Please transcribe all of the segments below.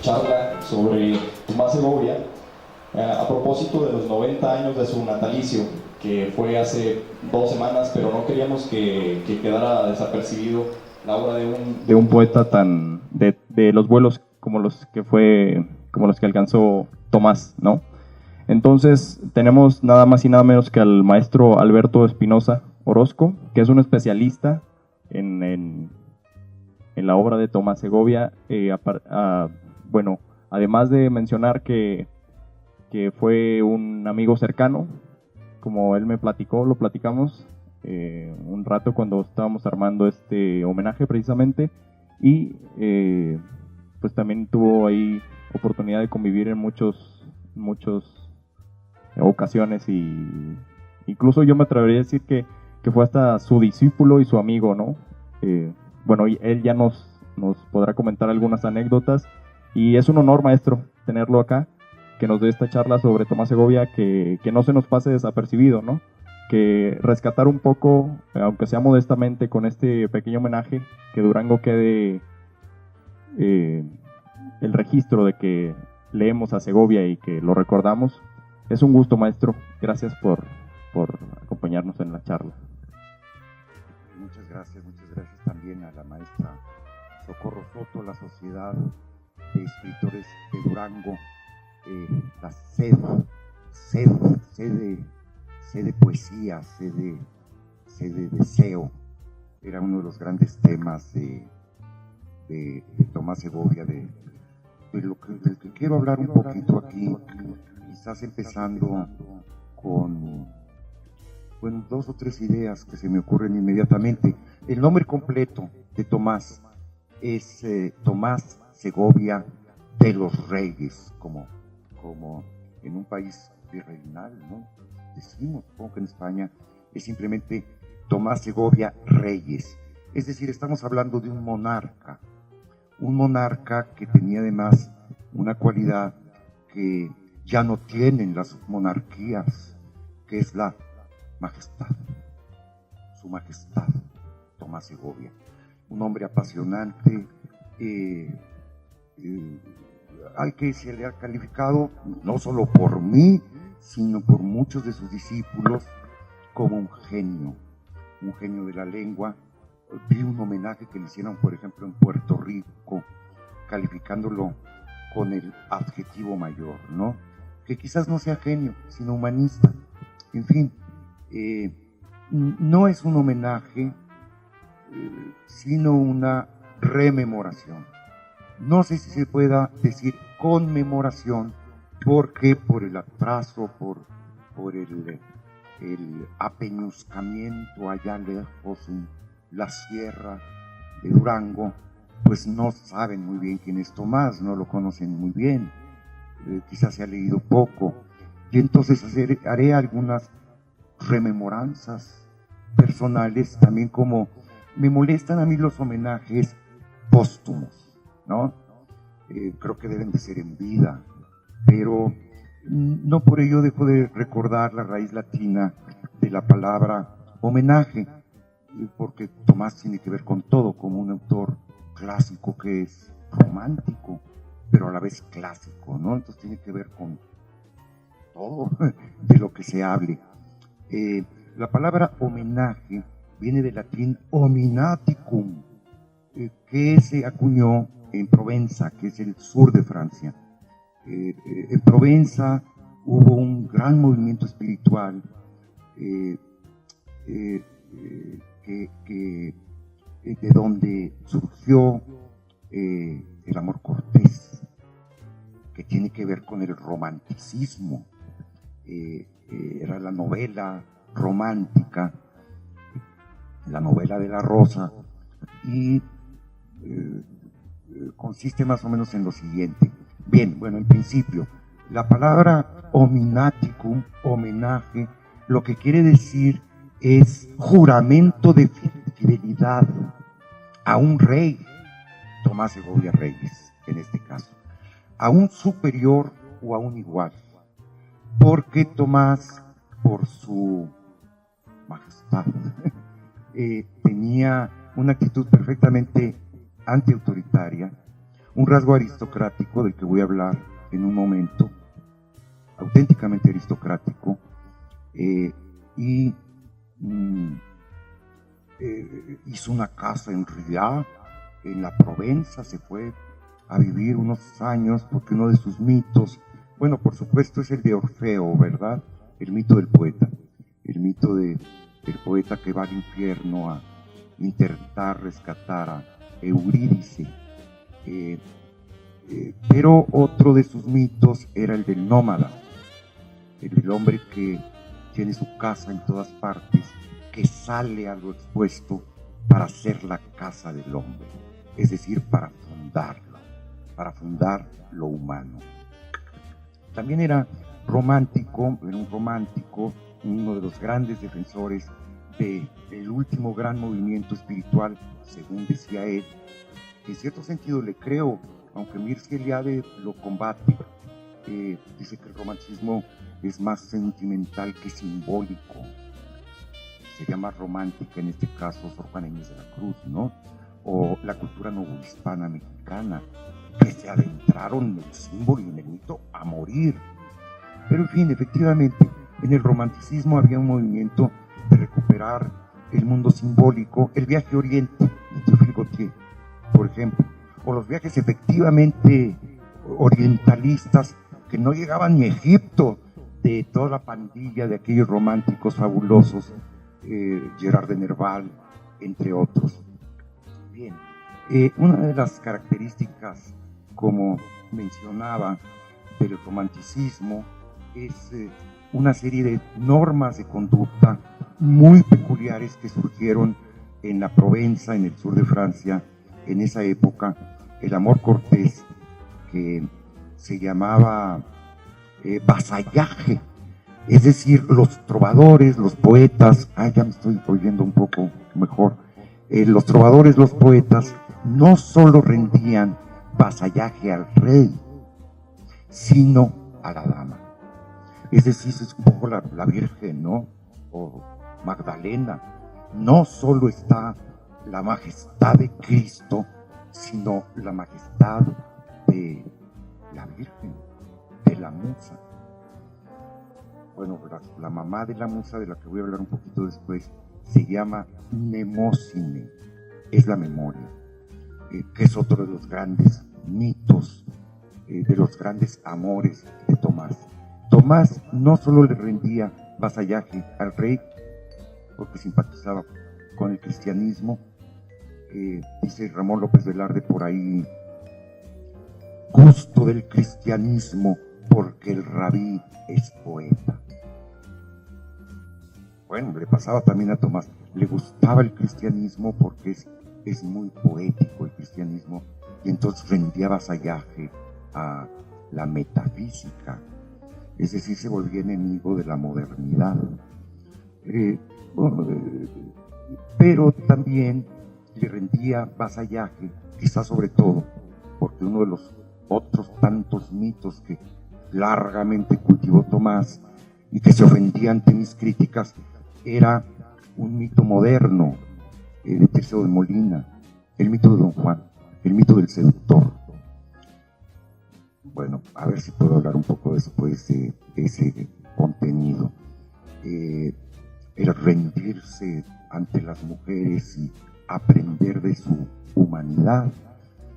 Charla sobre Tomás Segovia a propósito de los 90 años de su natalicio, que fue hace 2 semanas, pero no queríamos que quedara desapercibido la obra de un poeta tan de los vuelos como los que alcanzó Tomás, ¿no? Entonces tenemos nada más y nada menos que al maestro Alberto Espinosa Orozco, que es un especialista en la obra de Tomás Segovia. Bueno, además de mencionar que fue un amigo cercano, como él me platicó, lo platicamos un rato cuando estábamos armando este homenaje precisamente, y pues también tuvo ahí oportunidad de convivir en muchos ocasiones, y incluso yo me atrevería a decir que fue hasta su discípulo y su amigo, ¿no? Bueno, y él ya nos podrá comentar algunas anécdotas, y es un honor, maestro, tenerlo acá, que nos dé esta charla sobre Tomás Segovia, que no se nos pase desapercibido, ¿no? Que rescatar un poco, aunque sea modestamente, con este pequeño homenaje, que Durango quede eh, el registro de que leemos a Segovia y que lo recordamos. Es un gusto, maestro. Gracias por acompañarnos en la charla. Muchas gracias también a la maestra Socorro Soto, la Sociedad de Escritores de Durango, la sede poesía, sede deseo. Era uno de los grandes temas de Tomás Segovia, del que quiero hablar un poquito aquí, quizás empezando con, bueno, 2 o 3 ideas que se me ocurren inmediatamente. El nombre completo de Tomás es Tomás Segovia de los Reyes, como en un país virreinal, ¿no? Decimos, supongo que en España es simplemente Tomás Segovia Reyes. Es decir, estamos hablando de un monarca que tenía además una cualidad que ya no tienen las monarquías, que es la majestad, su majestad, Tomás Segovia. Un hombre apasionante, al que se le ha calificado, no solo por mí, sino por muchos de sus discípulos, como un genio de la lengua. Vi un homenaje que le hicieron, por ejemplo, en Puerto Rico, calificándolo con el adjetivo mayor, ¿no? Que quizás no sea genio, sino humanista. En fin, no es un homenaje, sino una rememoración. No sé si se pueda decir conmemoración, porque por el atraso, por el apeñuscamiento allá lejos en la sierra de Durango, pues no saben muy bien quién es Tomás, no lo conocen muy bien, quizás se ha leído poco, y entonces haré algunas rememoranzas personales, también como me molestan a mí los homenajes póstumos, ¿no? Creo que deben de ser en vida, pero no por ello dejo de recordar la raíz latina de la palabra homenaje, porque Tomás tiene que ver con todo, como un autor clásico que es romántico, pero a la vez clásico, ¿no? Entonces tiene que ver con todo de lo que se hable. La palabra homenaje viene del latín hominaticum, que se acuñó en Provenza, que es el sur de Francia. En Provenza hubo un gran movimiento espiritual de donde surgió el amor cortés, que tiene que ver con el romanticismo. Era la novela romántica, la novela de la rosa, y consiste más o menos en lo siguiente. Bien, bueno, en principio, la palabra hominaticum, homenaje, lo que quiere decir es juramento de fidelidad a un rey, Tomás Segovia Reyes, en este caso, a un superior o a un igual, porque Tomás, por su majestad, tenía una actitud perfectamente antiautoritaria, un rasgo aristocrático del que voy a hablar en un momento, auténticamente aristocrático, y hizo una casa en Riad, en la Provenza, se fue a vivir unos años porque uno de sus mitos, bueno, por supuesto es el de Orfeo, ¿verdad? El mito del poeta, el mito del poeta que va al infierno a intentar rescatar a Eurídice. Pero otro de sus mitos era el del nómada, el hombre que tiene su casa en todas partes, que sale a lo expuesto para hacer la casa del hombre, es decir, para fundar lo humano. También era romántico, uno de los grandes defensores del último gran movimiento espiritual, según decía él. En cierto sentido le creo, aunque Mircea Eliade lo combate. Dice que el romanticismo es más sentimental que simbólico. Sería más romántica en este caso Sor Juana Inés de la Cruz, ¿no? O la cultura novohispana mexicana, que se adentraron en el símbolo y en el mito a morir. Pero en fin, efectivamente, en el romanticismo había un movimiento de recuperar el mundo simbólico, el viaje a Oriente, de Théophile Gautier, por ejemplo, o los viajes efectivamente orientalistas que no llegaban ni a Egipto, de toda la pandilla de aquellos románticos fabulosos, Gerard de Nerval, entre otros. Bien, una de las características, como mencionaba, del romanticismo es una serie de normas de conducta muy peculiares que surgieron en la Provenza, en el sur de Francia, en esa época. El amor cortés, que se llamaba vasallaje, es decir, los trovadores, los poetas, ya me estoy oyendo un poco mejor, los trovadores, los poetas, no solo rendían vasallaje al rey, sino a la dama. Es decir, es un poco la Virgen, ¿no? O Magdalena. No solo está la majestad de Cristo, sino la majestad de la Virgen, de la musa. Bueno, la mamá de la musa, de la que voy a hablar un poquito después, se llama Mnemósine, es la memoria, que es otro de los grandes mitos, de los grandes amores de Tomás. Tomás no solo le rendía vasallaje al rey, porque simpatizaba con el cristianismo, dice Ramón López Velarde por ahí, gusto del cristianismo porque el rabí es poeta. Bueno, le pasaba también a Tomás, le gustaba el cristianismo porque es muy poético el cristianismo, y entonces rendía vasallaje a la metafísica, es decir, se volvía enemigo de la modernidad. Pero también le rendía vasallaje, quizás sobre todo, porque uno de los otros tantos mitos que largamente cultivó Tomás y que se ofendía ante mis críticas era un mito moderno, de Tirso de Molina, el mito de Don Juan, el mito del seductor. Bueno, a ver si puedo hablar un poco después de ese contenido. El rendirse ante las mujeres y aprender de su humanidad.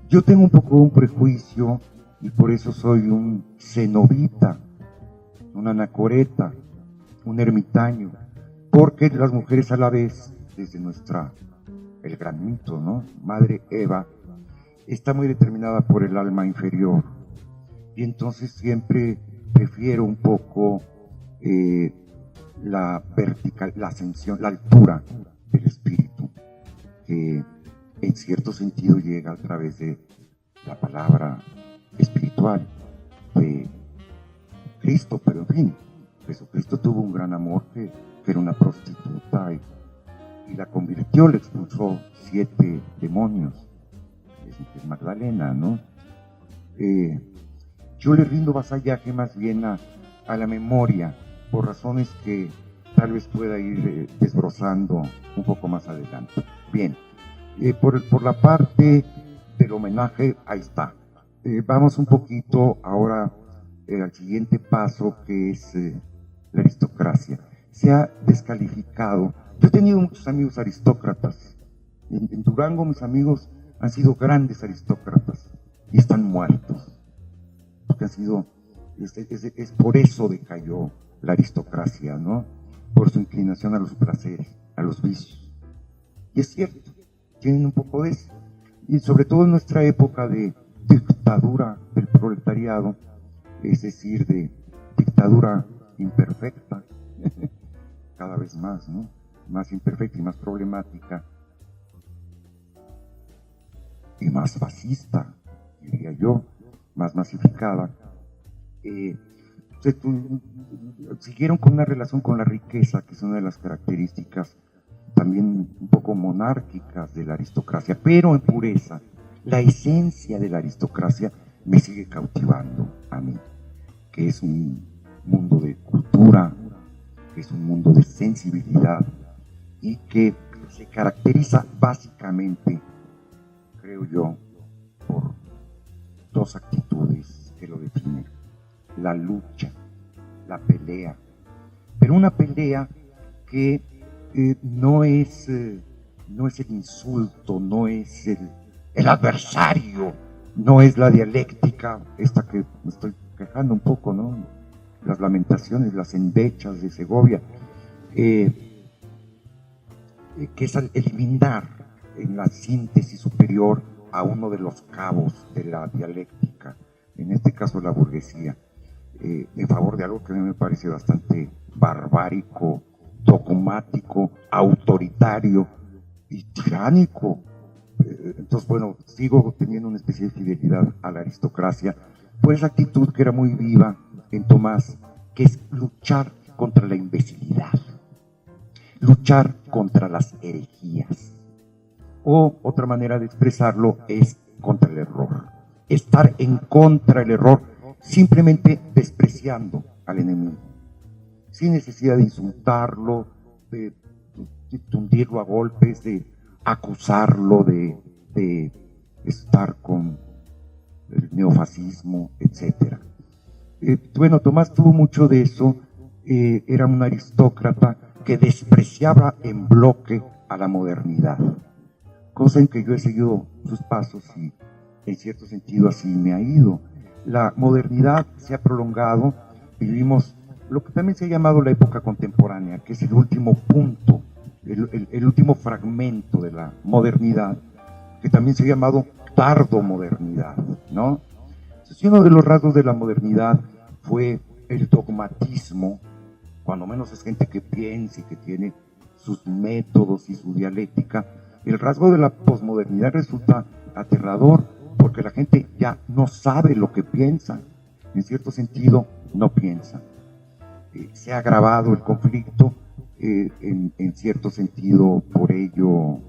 Yo tengo un poco un prejuicio y por eso soy un cenobita, un anacoreta, un ermitaño, porque las mujeres a la vez, desde el gran mito, ¿no? Madre Eva, está muy determinada por el alma inferior, y entonces siempre prefiero un poco la ascensión, la altura del espíritu, que en cierto sentido llega a través de la palabra espiritual de Cristo. Pero en fin, Jesucristo tuvo un gran amor que era una prostituta y la convirtió, le expulsó 7 demonios, es Magdalena, ¿no? Yo le rindo vasallaje más bien a la memoria, por razones que tal vez pueda ir desbrozando un poco más adelante. Bien, por la parte del homenaje, ahí está, vamos un poquito ahora al siguiente paso, que es la aristocracia. Se ha descalificado. Yo he tenido muchos amigos aristócratas. En Durango mis amigos han sido grandes aristócratas y están muertos. Porque han sido, es por eso decayó la aristocracia, ¿no? Por su inclinación a los placeres, a los vicios. Y es cierto, tienen un poco de eso. Y sobre todo en nuestra época de dictadura del proletariado, es decir, de dictadura imperfecta, cada vez más, ¿no? Más imperfecta y más problemática, y más fascista, diría yo, más masificada, siguieron con una relación con la riqueza, que es una de las características también un poco monárquicas de la aristocracia, pero en pureza. La esencia de la aristocracia me sigue cautivando a mí, que es un mundo de cultura, que es un mundo de sensibilidad y que se caracteriza básicamente, creo yo, por dos actitudes que lo definen: la lucha, la pelea, pero una pelea que no es el insulto, no es el adversario, no es la dialéctica, esta que me estoy quejando un poco, ¿no? Las lamentaciones, las endechas de Segovia, que es eliminar en la síntesis superior a uno de los cabos de la dialéctica, en este caso la burguesía, en favor de algo que a mí me parece bastante barbárico, dogmático, autoritario y tiránico. Entonces, bueno, sigo teniendo una especie de fidelidad a la aristocracia por esa actitud que era muy viva en Tomás, que es luchar contra la imbecilidad, luchar contra las herejías, o otra manera de expresarlo es contra el error, estar en contra del error, simplemente despreciando al enemigo, sin necesidad de insultarlo, de tundirlo a golpes, de acusarlo de estar con el neofascismo, etc. Bueno, Tomás tuvo mucho de eso. Era un aristócrata que despreciaba en bloque a la modernidad, cosa en que yo he seguido sus pasos y en cierto sentido así me ha ido. La modernidad se ha prolongado, vivimos lo que también se ha llamado la época contemporánea, que es el último punto, el último fragmento de la modernidad, que también se ha llamado tardomodernidad, ¿no? Entonces, uno de los rasgos de la modernidad fue el dogmatismo, cuando menos es gente que piensa y que tiene sus métodos y su dialéctica. El rasgo de la posmodernidad resulta aterrador, porque la gente ya no sabe lo que piensa, en cierto sentido no piensa. Se ha agravado el conflicto, en cierto sentido, por ello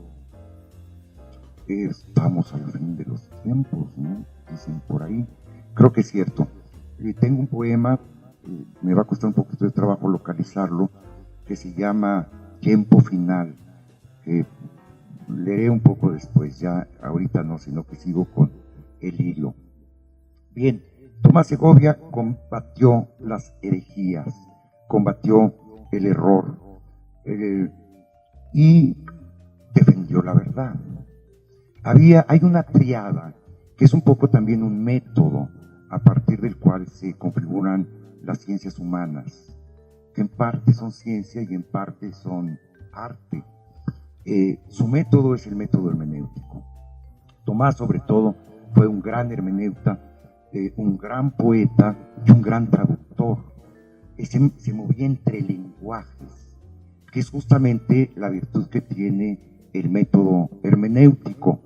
estamos al fin de los tiempos, ¿no? Dicen por ahí. Creo que es cierto. Tengo un poema, me va a costar un poquito de trabajo localizarlo, que se llama Tiempo Final, que leeré un poco después, ya ahorita no, sino que sigo con el hilo. Bien, Tomás Segovia combatió las herejías, combatió el error y defendió la verdad. Hay una triada que es un poco también un método a partir del cual se configuran las ciencias humanas, que en parte son ciencia y en parte son arte. Su método es el método hermenéutico. Tomás, sobre todo, fue un gran hermeneuta, un gran poeta y un gran traductor. Se movía entre lenguajes, que es justamente la virtud que tiene el método hermenéutico.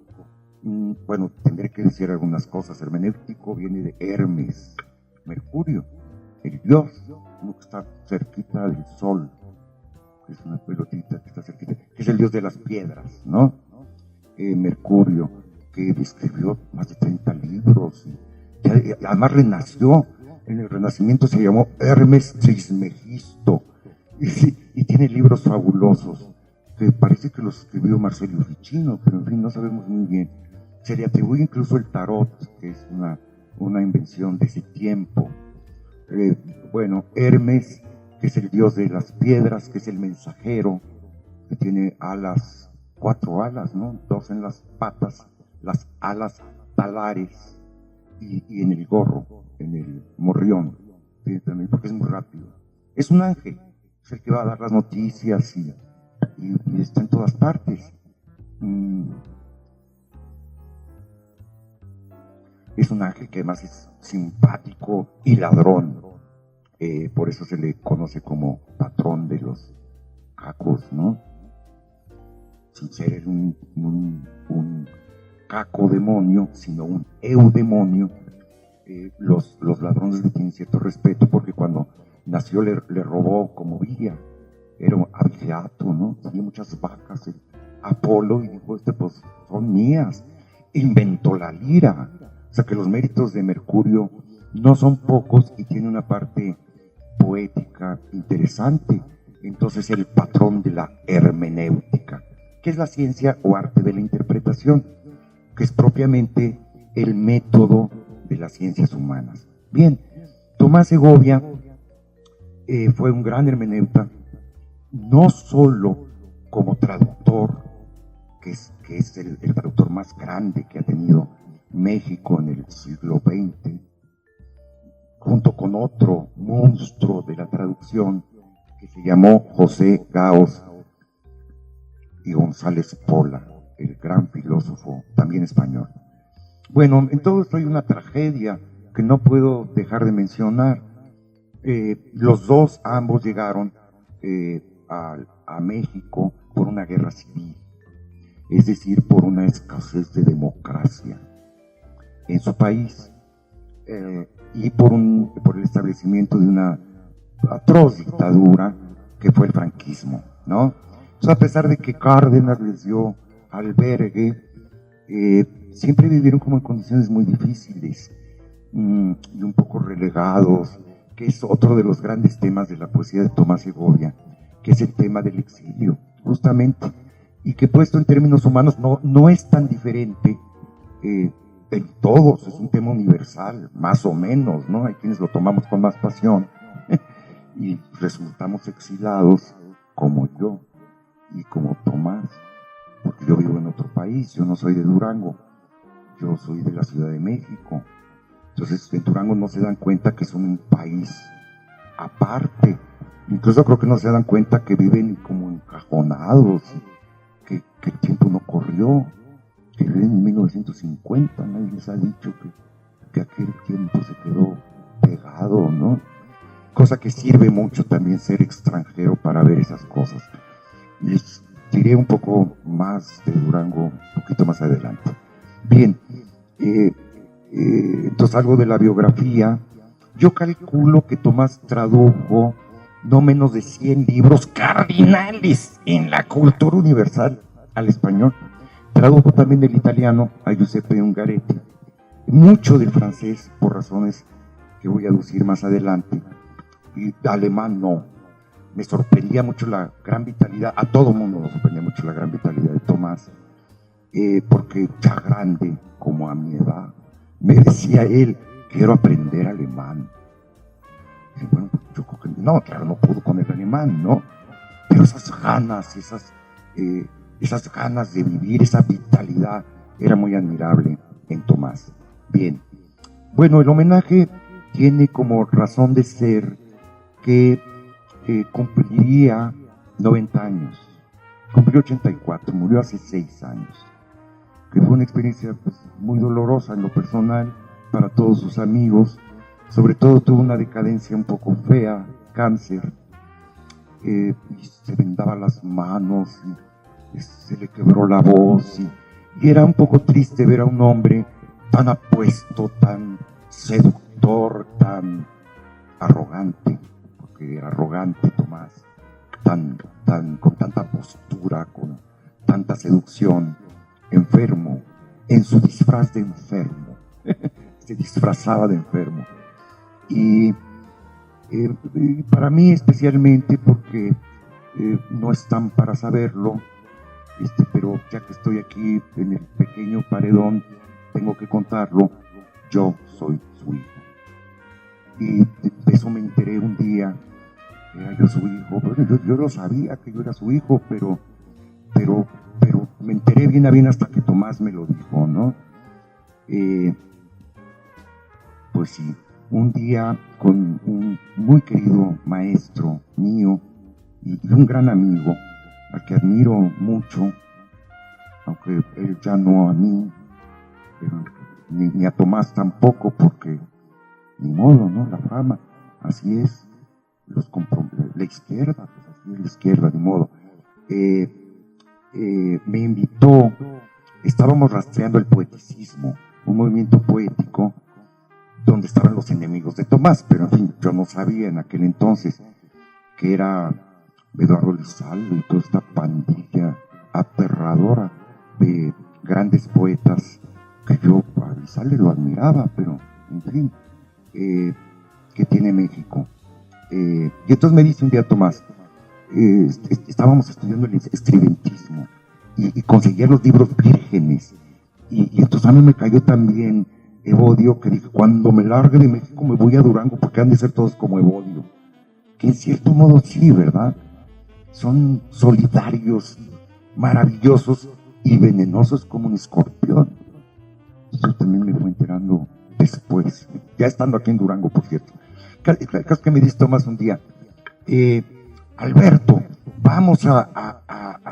Bueno, tendré que decir algunas cosas. Hermenéutico viene de Hermes, Mercurio, el dios, uno que está cerquita del sol, que es una pelotita que está cerquita, que es el dios de las piedras, ¿no? Mercurio, que escribió más de 30 libros, y además renació. En el Renacimiento se llamó Hermes Trismegisto, y tiene libros fabulosos, que parece que los escribió Marcello Ficino, pero en fin, no sabemos muy bien. Se le atribuye incluso el tarot, que es una una invención de ese tiempo. Bueno, Hermes, que es el dios de las piedras, que es el mensajero, que tiene alas, 4 alas, ¿no? 2 en las patas, las alas talares, y en el gorro, en el morrión, ¿sí? También porque es muy rápido. Es un ángel, es el que va a dar las noticias y está en todas partes. Es un ángel que además es simpático y ladrón. Por eso se le conoce como patrón de los cacos, ¿no? Sin ser un caco demonio, sino un eudemonio. Los ladrones le tienen cierto respeto porque cuando nació le robó como villa. Era un abigeato, ¿no? Tenía muchas vacas, el Apolo, y dijo, pues son mías. Inventó la lira. O sea que los méritos de Mercurio no son pocos y tiene una parte poética interesante. Entonces el patrón de la hermenéutica, que es la ciencia o arte de la interpretación, que es propiamente el método de las ciencias humanas. Bien, Tomás Segovia fue un gran hermeneuta, no solo como traductor, que es el traductor más grande que ha tenido México en el siglo XX, junto con otro monstruo de la traducción que se llamó José Gaos y González Pola, el gran filósofo también español. Bueno, en todo esto hay una tragedia que no puedo dejar de mencionar. Los dos, ambos llegaron a México por una guerra civil, es decir, por una escasez de democracia en su país, y por el establecimiento de una atroz dictadura que fue el franquismo, ¿no? Entonces, a pesar de que Cárdenas les dio albergue, siempre vivieron como en condiciones muy difíciles y un poco relegados, que es otro de los grandes temas de la poesía de Tomás Segovia, que es el tema del exilio, justamente, y que puesto en términos humanos no es tan diferente en todos, es un tema universal, más o menos, ¿no? Hay quienes lo tomamos con más pasión y resultamos exilados, como yo y como Tomás, porque yo vivo en otro país, yo no soy de Durango, yo soy de la Ciudad de México. Entonces en Durango no se dan cuenta que son un país aparte, incluso creo que no se dan cuenta que viven como encajonados, que el tiempo no corrió, que viven en 1950, nadie les ha dicho que aquel tiempo se quedó pegado, ¿no? Cosa que sirve mucho también ser extranjero para ver esas cosas. Les diré un poco más de Durango un poquito más adelante. Bien, entonces algo de la biografía. Yo calculo que Tomás tradujo no menos de 100 libros cardinales en la cultura universal al español. Tradujo también del italiano a Giuseppe Ungaretti, mucho del francés por razones que voy a aducir más adelante, y alemán no. Me sorprendía mucho la gran vitalidad, a todo mundo nos sorprendía mucho la gran vitalidad de Tomás, porque ya grande, como a mi edad, me decía él, quiero aprender alemán. Y bueno, yo creo que no, claro, no puedo con el alemán, ¿no? Pero esas ganas, esas ganas de vivir, esa vitalidad, era muy admirable en Tomás. Bien, bueno, el homenaje tiene como razón de ser que cumpliría 90 años, cumplió 84, murió hace 6 años, que fue una experiencia pues, muy dolorosa en lo personal para todos sus amigos, sobre todo tuvo una decadencia un poco fea, cáncer, y se vendaba las manos, y se le quebró la voz, y era un poco triste ver a un hombre tan apuesto, tan seductor, tan arrogante, porque era arrogante Tomás, con tanta postura, con tanta seducción, enfermo, en su disfraz de enfermo, se disfrazaba de enfermo. Y para mí especialmente porque no están para saberlo, pero ya que estoy aquí en el pequeño paredón, tengo que contarlo. yo soy su hijo. Y de eso me enteré un día, era yo su hijo. Bueno, yo lo sabía que yo era su hijo, pero me enteré bien a bien hasta que Tomás me lo dijo, ¿no? Pues sí, un día con un muy querido maestro mío y un gran amigo, al que admiro mucho, aunque él ya no a mí, pero ni a Tomás tampoco, porque ni modo, ¿no? La fama, así es, la izquierda, pues así es la izquierda, ni modo. Me invitó, estábamos rastreando el poeticismo, un movimiento poético donde estaban los enemigos de Tomás, pero en fin, yo no sabía en aquel entonces que era Eduardo Lizalde y toda esta pandilla aterradora de grandes poetas que yo a Lizalde lo admiraba, pero en fin, que tiene México. Y entonces me dice un día Tomás, estábamos estudiando el escribentismo y conseguía los libros vírgenes, y entonces a mí me cayó también Evodio, que dije, cuando me largue de México me voy a Durango porque han de ser todos como Evodio, que en cierto modo sí, ¿verdad? Son solidarios, maravillosos y venenosos como un escorpión. Eso también me fui enterando después, ya estando aquí en Durango, por cierto. Casi que me dice Tomás un día, Alberto, vamos a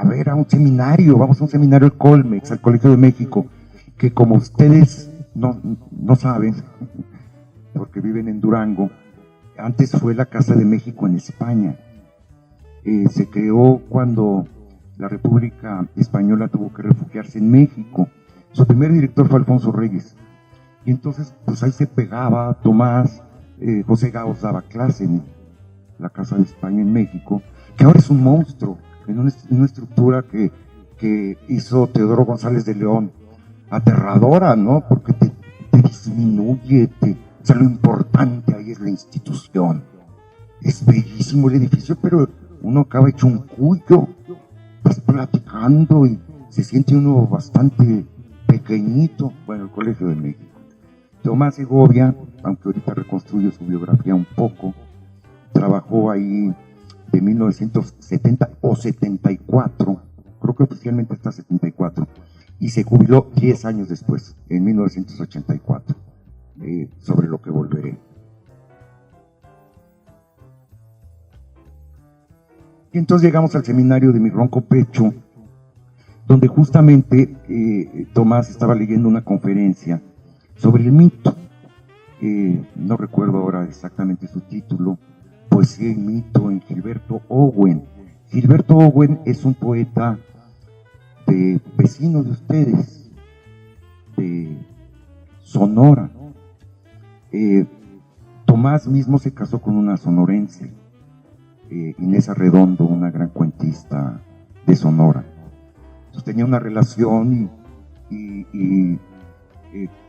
ver a un seminario, vamos a un seminario al Colmex, al Colegio de México, que como ustedes no saben, porque viven en Durango, antes fue la Casa de México en España. Se creó cuando la República Española tuvo que refugiarse en México. Su primer director fue Alfonso Reyes. Y entonces, pues ahí se pegaba Tomás, José Gaos daba clase en la Casa de España en México, que ahora es un monstruo, en una estructura que hizo Teodoro González de León, aterradora, ¿no? Porque te disminuye, o sea, lo importante ahí es la institución. Es bellísimo el edificio, pero uno acaba hecho un cuyo, vas platicando y se siente uno bastante pequeñito. Bueno, el Colegio de México. Tomás Segovia, aunque ahorita reconstruyo su biografía un poco, trabajó ahí de 1970 o 74, creo que oficialmente hasta 74, y se jubiló 10 años después, en 1984, sobre lo que volveré. Y entonces llegamos al seminario de Mi Ronco Pecho, donde justamente Tomás estaba leyendo una conferencia sobre el mito. No recuerdo ahora exactamente su título, Poesía y mito, en Gilberto Owen. Gilberto Owen es un poeta vecino de ustedes, de Sonora. Tomás mismo se casó con una sonorense, Inés Arredondo, una gran cuentista de Sonora. Entonces tenía una relación y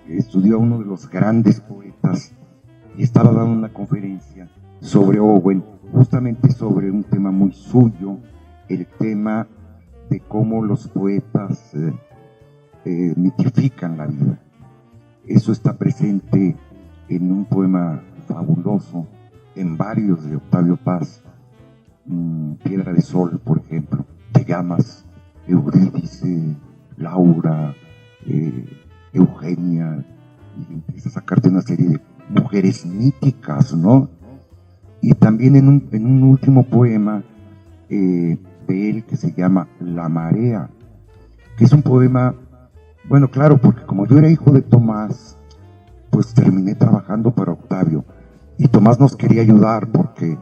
estudió a uno de los grandes poetas y estaba dando una conferencia sobre Owen, justamente sobre un tema muy suyo, el tema de cómo los poetas mitifican la vida. Eso está presente en un poema fabuloso, en varios de Octavio Paz, Piedra de Sol, por ejemplo. Te llamas Eurídice, Laura, Eugenia, y empieza a sacarte una serie de mujeres míticas, ¿no? Y también en un último poema de él que se llama La Marea, que es un poema, bueno, claro, porque como yo era hijo de Tomás, pues terminé trabajando para Octavio, y Tomás nos quería ayudar porque,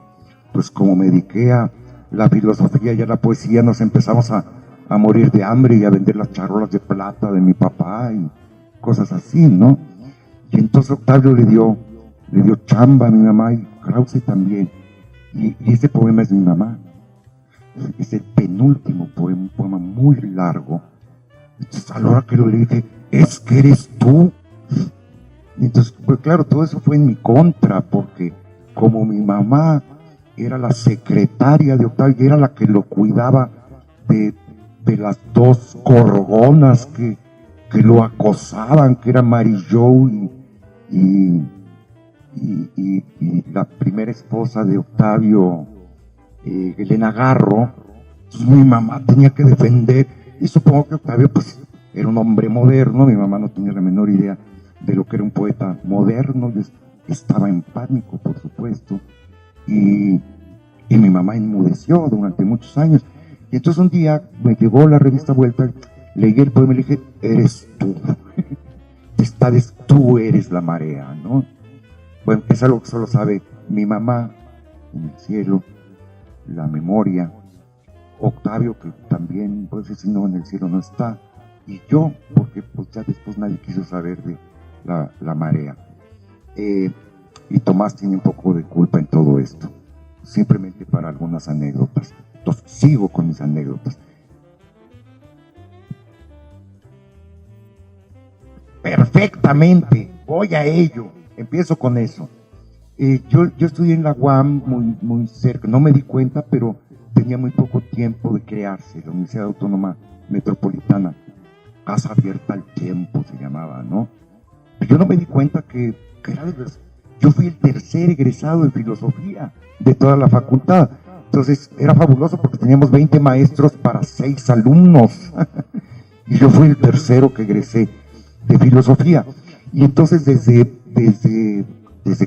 pues como me dediqué a la filosofía y a la poesía, nos empezamos a morir de hambre y a vender las charolas de plata de mi papá y cosas así, ¿no? Y entonces Octavio le dio chamba a mi mamá y Krause también, y ese poema es de mi mamá, es el penúltimo poema, un poema muy largo. Entonces a la hora que lo leí dije, es que eres tú. Y entonces, pues claro, todo eso fue en mi contra, porque como mi mamá era la secretaria de Octavio y era la que lo cuidaba de las dos gorgonas que lo acosaban, que era Mary Jo y, y la primera esposa de Octavio, Elena Garro, pues mi mamá tenía que defender, y supongo que Octavio pues era un hombre moderno, mi mamá no tenía la menor idea de lo que era un poeta moderno, yo estaba en pánico, por supuesto, y mi mamá enmudeció durante muchos años. Y entonces un día me llegó la revista Vuelta, leí el poema y le dije, eres tú, tú eres la marea, ¿no? Bueno, es algo que solo sabe mi mamá en el cielo, la memoria, Octavio, que también, pues si no, en el cielo no está, y yo, porque pues ya después nadie quiso saber de la marea. Y Tomás tiene un poco de culpa en todo esto, simplemente para algunas anécdotas. Entonces sigo con mis anécdotas. Perfectamente, voy a ello, empiezo con eso. Yo estudié en la UAM muy cerca, no me di cuenta, pero tenía muy poco tiempo de crearse, la Universidad Autónoma Metropolitana, Casa Abierta al Tiempo se llamaba, ¿no? Pero yo no me di cuenta que era de verdad. Yo fui el tercer egresado en filosofía de toda la facultad, entonces era fabuloso porque teníamos 20 maestros para 6 alumnos, y yo fui el tercero que egresé de filosofía, y entonces desde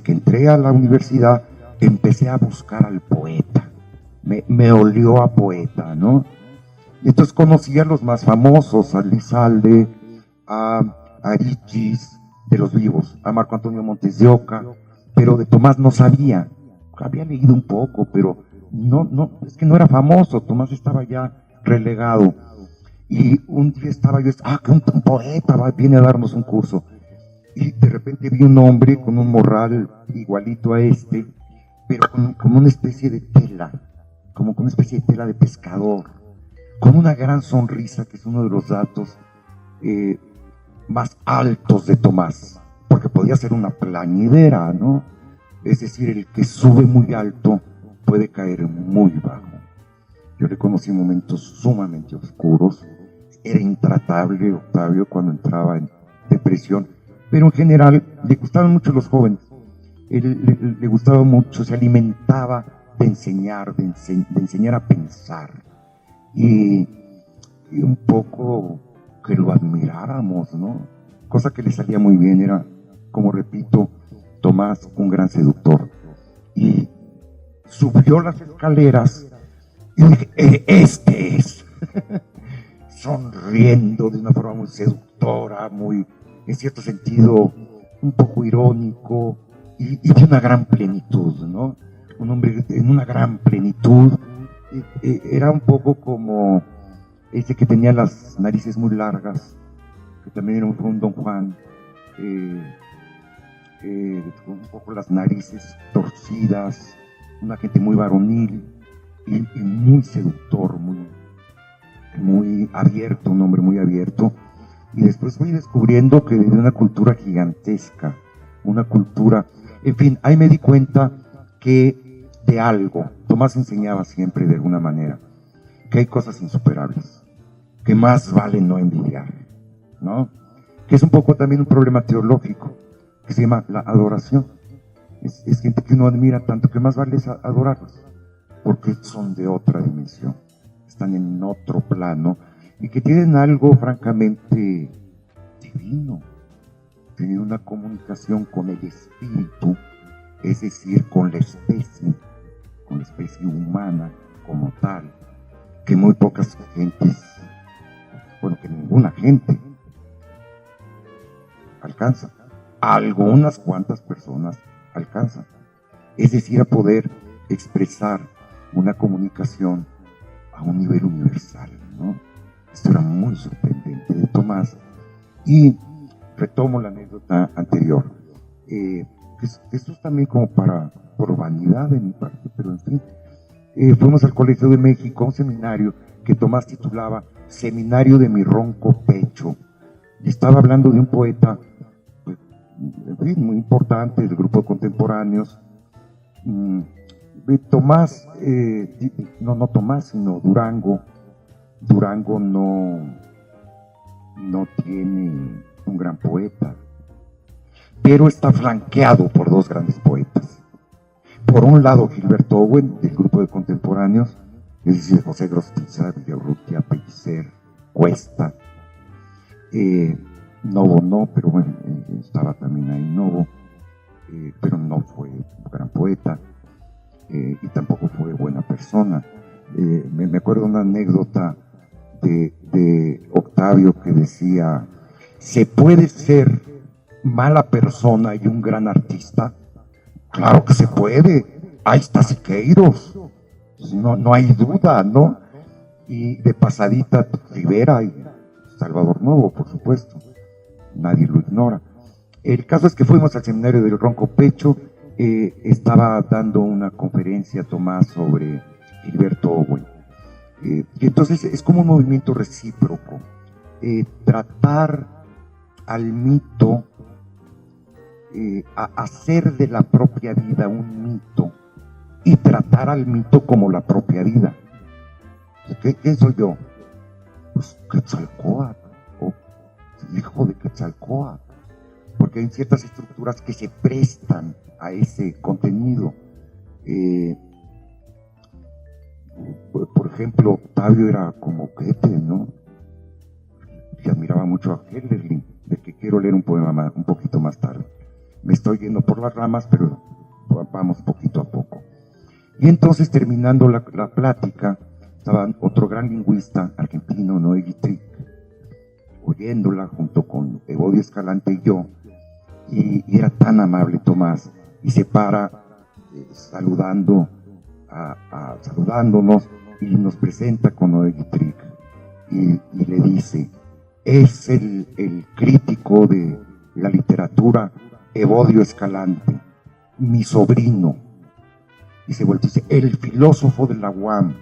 que entré a la universidad empecé a buscar al poeta, me olió a poeta, ¿no? Y entonces conocí a los más famosos, a Lizalde, a Arichis, de los vivos, a Marco Antonio Montes de Oca, pero de Tomás no sabía, había leído un poco, pero no, es que no era famoso, Tomás estaba ya relegado. Y un día estaba yo, que un poeta viene a darnos un curso. Y de repente vi un hombre con un morral igualito a este, pero con una especie de tela, como con una especie de tela de pescador, con una gran sonrisa, que es uno de los datos más altos de Tomás, porque podía ser una plañidera, ¿no? Es decir, el que sube muy alto puede caer muy bajo. Yo le conocí momentos sumamente oscuros, era intratable Octavio cuando entraba en depresión, pero en general le gustaban mucho los jóvenes, le gustaba mucho, se alimentaba de enseñar, de enseñar a pensar, y un poco que lo admiráramos, ¿no? Cosa que le salía muy bien, era, como repito, Tomás, un gran seductor. Y subió las escaleras y dije, este es, sonriendo de una forma muy seductora, muy, en cierto sentido, un poco irónico, y de una gran plenitud, ¿no? Un hombre en una gran plenitud. Era un poco como ese que tenía las narices muy largas, que también era un Don Juan, con un poco las narices torcidas, una gente muy varonil y muy seductor, muy abierto, un hombre muy abierto. Y después fui descubriendo que de una cultura gigantesca, una cultura, en fin, ahí me di cuenta que de algo, Tomás enseñaba siempre de alguna manera, que hay cosas insuperables, que más vale no envidiar, ¿no? Que es un poco también un problema teológico, que se llama la adoración. Es gente que uno admira tanto que más vale es adorarlos, porque son de otra dimensión, están en otro plano, y que tienen algo francamente divino, tienen una comunicación con el espíritu, es decir, con la especie humana como tal, que muy pocas gentes, bueno, que ninguna gente alcanza. Algunas cuantas personas alcanzan, es decir, a poder expresar una comunicación a un nivel universal, ¿no? Esto era muy sorprendente de Tomás. Y retomo la anécdota anterior, esto es también como por vanidad de mi parte, pero en fin, fuimos al Colegio de México a un seminario que Tomás titulaba Seminario de mi ronco pecho, y estaba hablando de un poeta, pues, en fin, muy importante del grupo de contemporáneos. Tomás, no Tomás, sino Durango no tiene un gran poeta. pero está flanqueado por dos grandes poetas. Por un lado, Gilberto Owen, del grupo de contemporáneos, es decir, José Grostiza, Villaurrutia, Pellicer, Cuesta, Novo no, pero bueno, estaba también ahí Novo, pero no fue un gran poeta, y tampoco fue buena persona. Me acuerdo una anécdota de Octavio que decía: ¿se puede ser mala persona y un gran artista? Claro que se puede, ahí está Siqueiros, no hay duda, ¿no? Y de pasadita Rivera y Salvador Novo, por supuesto, nadie lo ignora. El caso es que fuimos al seminario del Ronco Pecho, estaba dando una conferencia Tomás sobre Gilberto Owen. Y entonces es como un movimiento recíproco, tratar al mito, hacer de la propia vida un mito y tratar al mito como la propia vida. ¿Qué soy yo? Pues Quetzalcóatl, o hijo de Quetzalcóatl, porque hay ciertas estructuras que se prestan a ese contenido. Por ejemplo, Octavio era como Goethe, ¿no? Y admiraba mucho a Hölderlin, de que quiero leer un poema un poquito más tarde. Me estoy yendo por las ramas, pero vamos poquito a poco. Y entonces, terminando la plática, estaba otro gran lingüista argentino, Noé Guitric, oyéndola junto con Evodio Escalante y yo, y era tan amable Tomás, y se para saludándonos, y nos presenta con Noé Guitric, y le dice: es el crítico de la literatura Evodio Escalante, mi sobrino. Y se vuelve y dice: el filósofo de la UAM,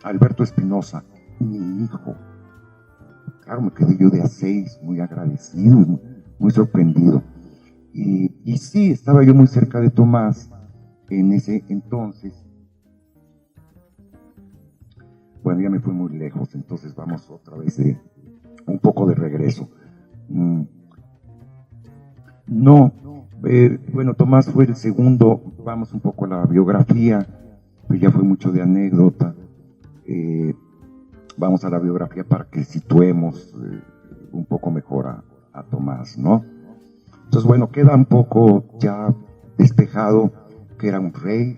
Alberto Espinosa, mi hijo. Claro, me quedé yo de a 6, muy agradecido, muy sorprendido. Y sí, estaba yo muy cerca de Tomás en ese entonces. Bueno, ya me fui muy lejos, entonces vamos otra vez un poco de regreso. Bueno, Tomás fue el segundo. Vamos un poco a la biografía, pues ya fue mucho de anécdota. Vamos a la biografía para que situemos un poco mejor a Tomás, ¿no? Entonces, bueno, queda un poco ya despejado que era un rey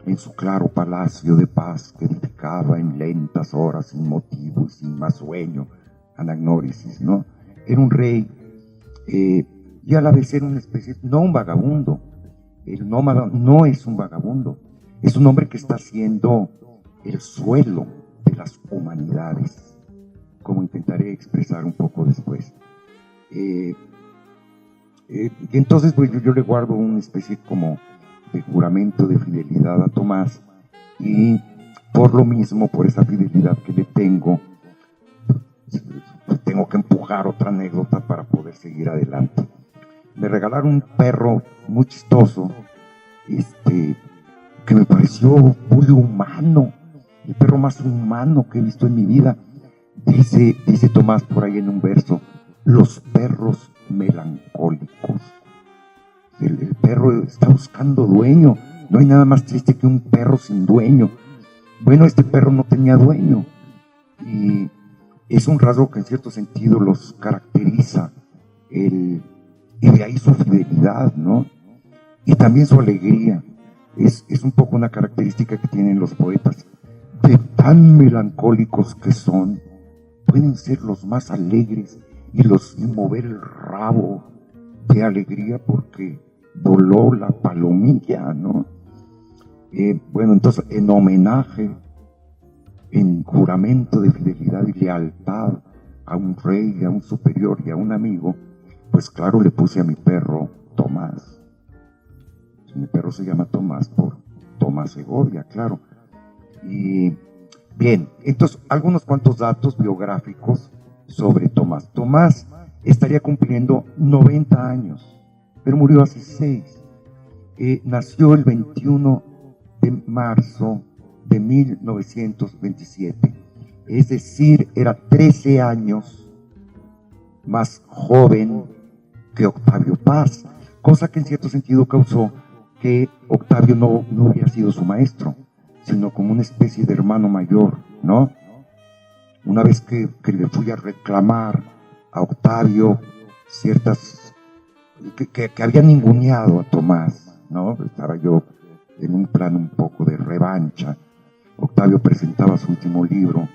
en su claro palacio de paz que edificaba en lentas horas, sin motivo y sin más sueño, anagnórisis, ¿no? Era un rey, y a la vez era una especie, no un vagabundo. El nómada no es un vagabundo, es un hombre que está haciendo el suelo de las humanidades, como intentaré expresar un poco después. Y entonces, pues yo le guardo una especie como de juramento de fidelidad a Tomás, y por lo mismo, por esa fidelidad que le tengo que empujar otra anécdota para poder seguir adelante. Me regalaron un perro muy chistoso, que me pareció muy humano, el perro más humano que he visto en mi vida. Dice Tomás por ahí en un verso: los perros melancólicos. El perro está buscando dueño. No hay nada más triste que un perro sin dueño. Bueno, este perro no tenía dueño, y es un rasgo que en cierto sentido los caracteriza, y de ahí su fidelidad, ¿no? Y también su alegría. Es un poco una característica que tienen los poetas. De tan melancólicos que son, pueden ser los más alegres y mover el rabo de alegría porque voló la palomilla, ¿no? Bueno, entonces, en homenaje, en juramento de fidelidad y lealtad a un rey, a un superior y a un amigo, pues claro, le puse a mi perro Tomás. Mi perro se llama Tomás por Tomás Segovia, claro. Y bien, entonces, algunos cuantos datos biográficos sobre Tomás. Tomás estaría cumpliendo 90 años, pero murió hace 6. Nació el 21 de marzo de 1927, es decir, era 13 años más joven que Octavio Paz, cosa que en cierto sentido causó que Octavio no hubiera sido su maestro, sino como una especie de hermano mayor, ¿no? Una vez que le fui a reclamar a Octavio ciertas, que había ninguneado a Tomás, ¿no? Estaba yo en un plan un poco de revancha. Octavio presentaba su último libro,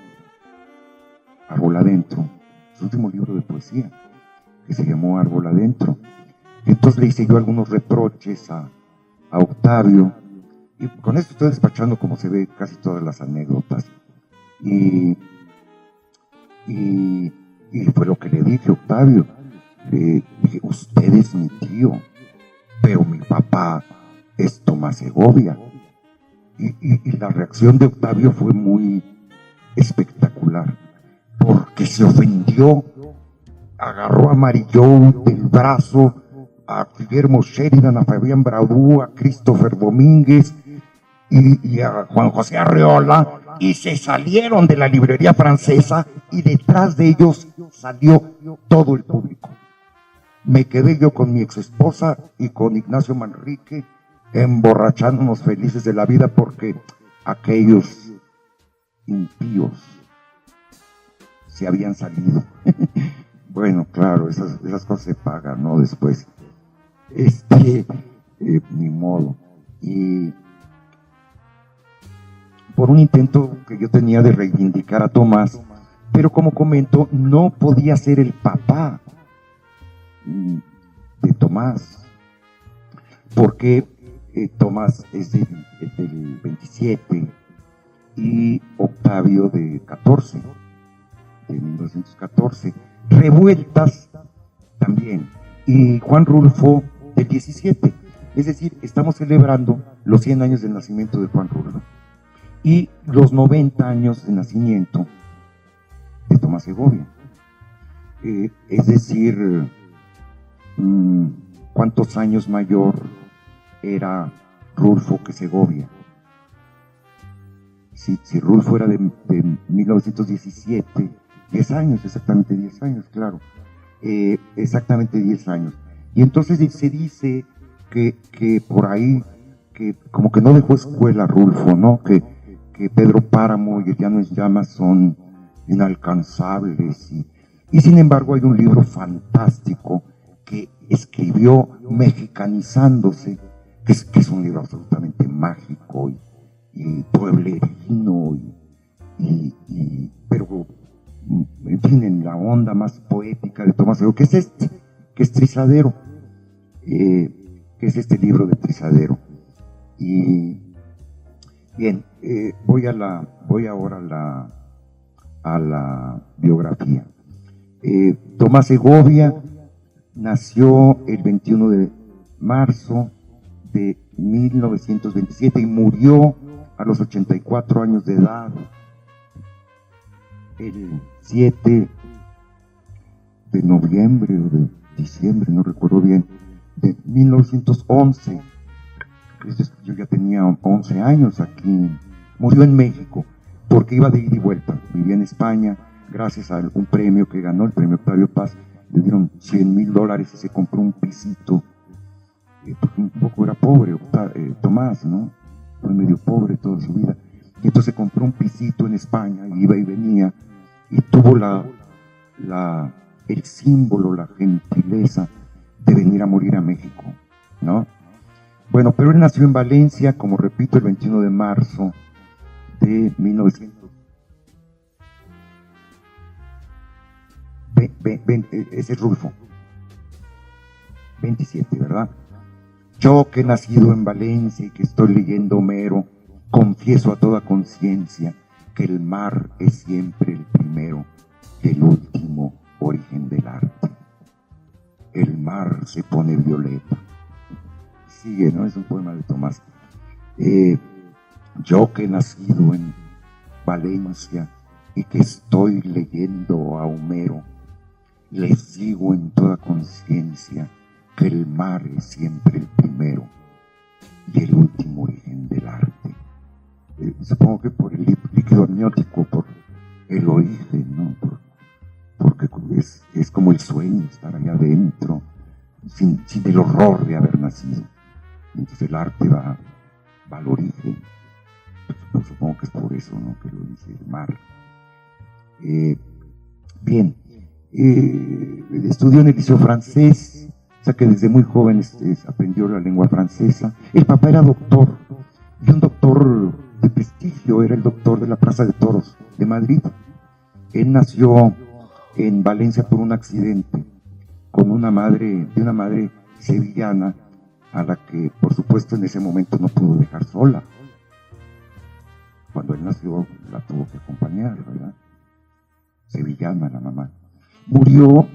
Árbol Adentro, su último libro de poesía, que se llamó Árbol Adentro. Entonces le hice yo algunos reproches a Octavio, y con esto estoy despachando, como se ve, casi todas las anécdotas. Y fue lo que le dije a Octavio. Le dije, usted es mi tío, pero mi papá es Tomás Segovia. Y la reacción de Octavio fue muy espectacular, porque se ofendió, agarró a Mary Jo del brazo, a Guillermo Sheridan, a Fabián Bradú, a Christopher Domínguez y a Juan José Arreola, y se salieron de la librería francesa, y detrás de ellos salió todo el público. Me quedé yo con mi ex esposa y con Ignacio Manrique, emborrachándonos felices de la vida, porque aquellos impíos se habían salido. Bueno, claro, esas cosas se pagan, ¿no? Después, ni modo. Y por un intento que yo tenía de reivindicar a Tomás, pero como comento, no podía ser el papá de Tomás, porque Tomás es del 27 y Octavio de 14, de 1914, Revueltas también, y Juan Rulfo del 17, es decir, estamos celebrando los 100 años del nacimiento de Juan Rulfo y los 90 años de nacimiento de Tomás Segovia. Es decir, ¿cuántos años mayor era Rulfo que Segovia? Si Rulfo era de 1917, 10 años, exactamente 10 años, claro, exactamente 10 años. Y entonces se dice que por ahí, que como que no dejó escuela Rulfo, ¿no? Que Pedro Páramo y Llano en Llamas son inalcanzables, y sin embargo hay un libro fantástico que escribió mexicanizándose, que es un libro absolutamente mágico y pueblerino, pero en fin, en la onda más poética de Tomás Segovia, que es Trizadero, que es este libro de Trizadero. Y bien, voy ahora a la biografía. Tomás Segovia nació el 21 de marzo de 1927 y murió a los 84 años de edad el 7 de noviembre o de diciembre, no recuerdo bien, de 1911. Yo ya tenía 11 años aquí. Murió en México porque iba de ida y vuelta. Vivía en España, gracias a un premio que ganó, el premio Octavio Paz. Le dieron $100,000 y se compró un pisito, porque un poco era pobre Tomás, ¿no? Fue medio pobre toda su vida. Y entonces se compró un pisito en España, iba y venía, y tuvo el símbolo, la gentileza de venir a morir a México, ¿no? Bueno, pero él nació en Valencia, como repito, el 21 de marzo de 1900. Ese es Rulfo. 27, ¿verdad? Yo, que he nacido en Valencia y que estoy leyendo Homero, confieso a toda conciencia que el mar es siempre el primero y el último origen del arte. El mar se pone violeta. Sigue, ¿no? Es un poema de Tomás. Yo, que he nacido en Valencia y que estoy leyendo a Homero, les digo en toda conciencia que el mar es siempre el primero y el último origen del arte. Supongo que por el líquido amniótico, por el origen, ¿no? Porque es como el sueño, estar allá adentro, sin el horror de haber nacido. Entonces el arte va al origen. Pues, supongo que es por eso, ¿no?, que lo dice el mar. Bien, estudió en el liceo francés, o sea que desde muy joven aprendió la lengua francesa. El papá era doctor, y un doctor de prestigio, era el doctor de la Plaza de Toros de Madrid. Él nació en Valencia por un accidente con una madre sevillana, a la que por supuesto en ese momento no pudo dejar sola. Cuando él nació la tuvo que acompañar, ¿verdad? Sevillana la mamá. Murió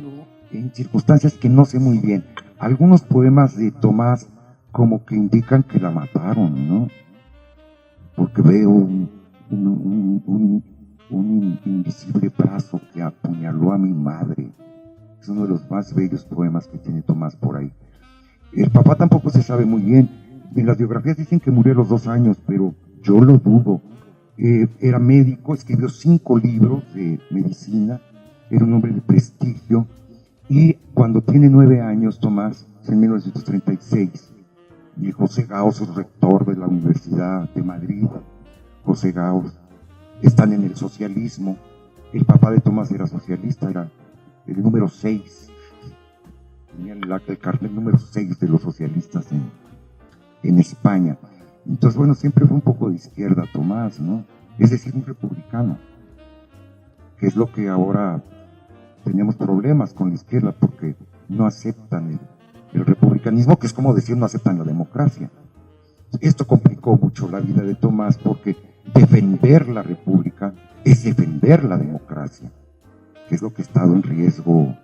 en circunstancias que no sé muy bien. Algunos poemas de Tomás como que indican que la mataron, ¿no? Porque veo un invisible brazo que apuñaló a mi madre. Es uno de los más bellos poemas que tiene Tomás por ahí. El papá tampoco se sabe muy bien. En las biografías dicen que murió a los 2 años, pero yo lo dudo. Era médico, escribió 5 libros de medicina, era un hombre de prestigio, y cuando tiene 9 años, Tomás, en 1936, y José Gaos, el rector de la Universidad de Madrid, José Gaos, están en el socialismo. El papá de Tomás era socialista, era el número 6, tenía el cartel número 6 de los socialistas en España. Entonces, bueno, siempre fue un poco de izquierda Tomás, ¿no? Es decir, un republicano, que es lo que ahora tenemos problemas con la izquierda, porque no aceptan el republicanismo, que es como decir, no aceptan la democracia. Esto complicó mucho la vida de Tomás, porque defender la república es defender la democracia, que es lo que ha estado en riesgo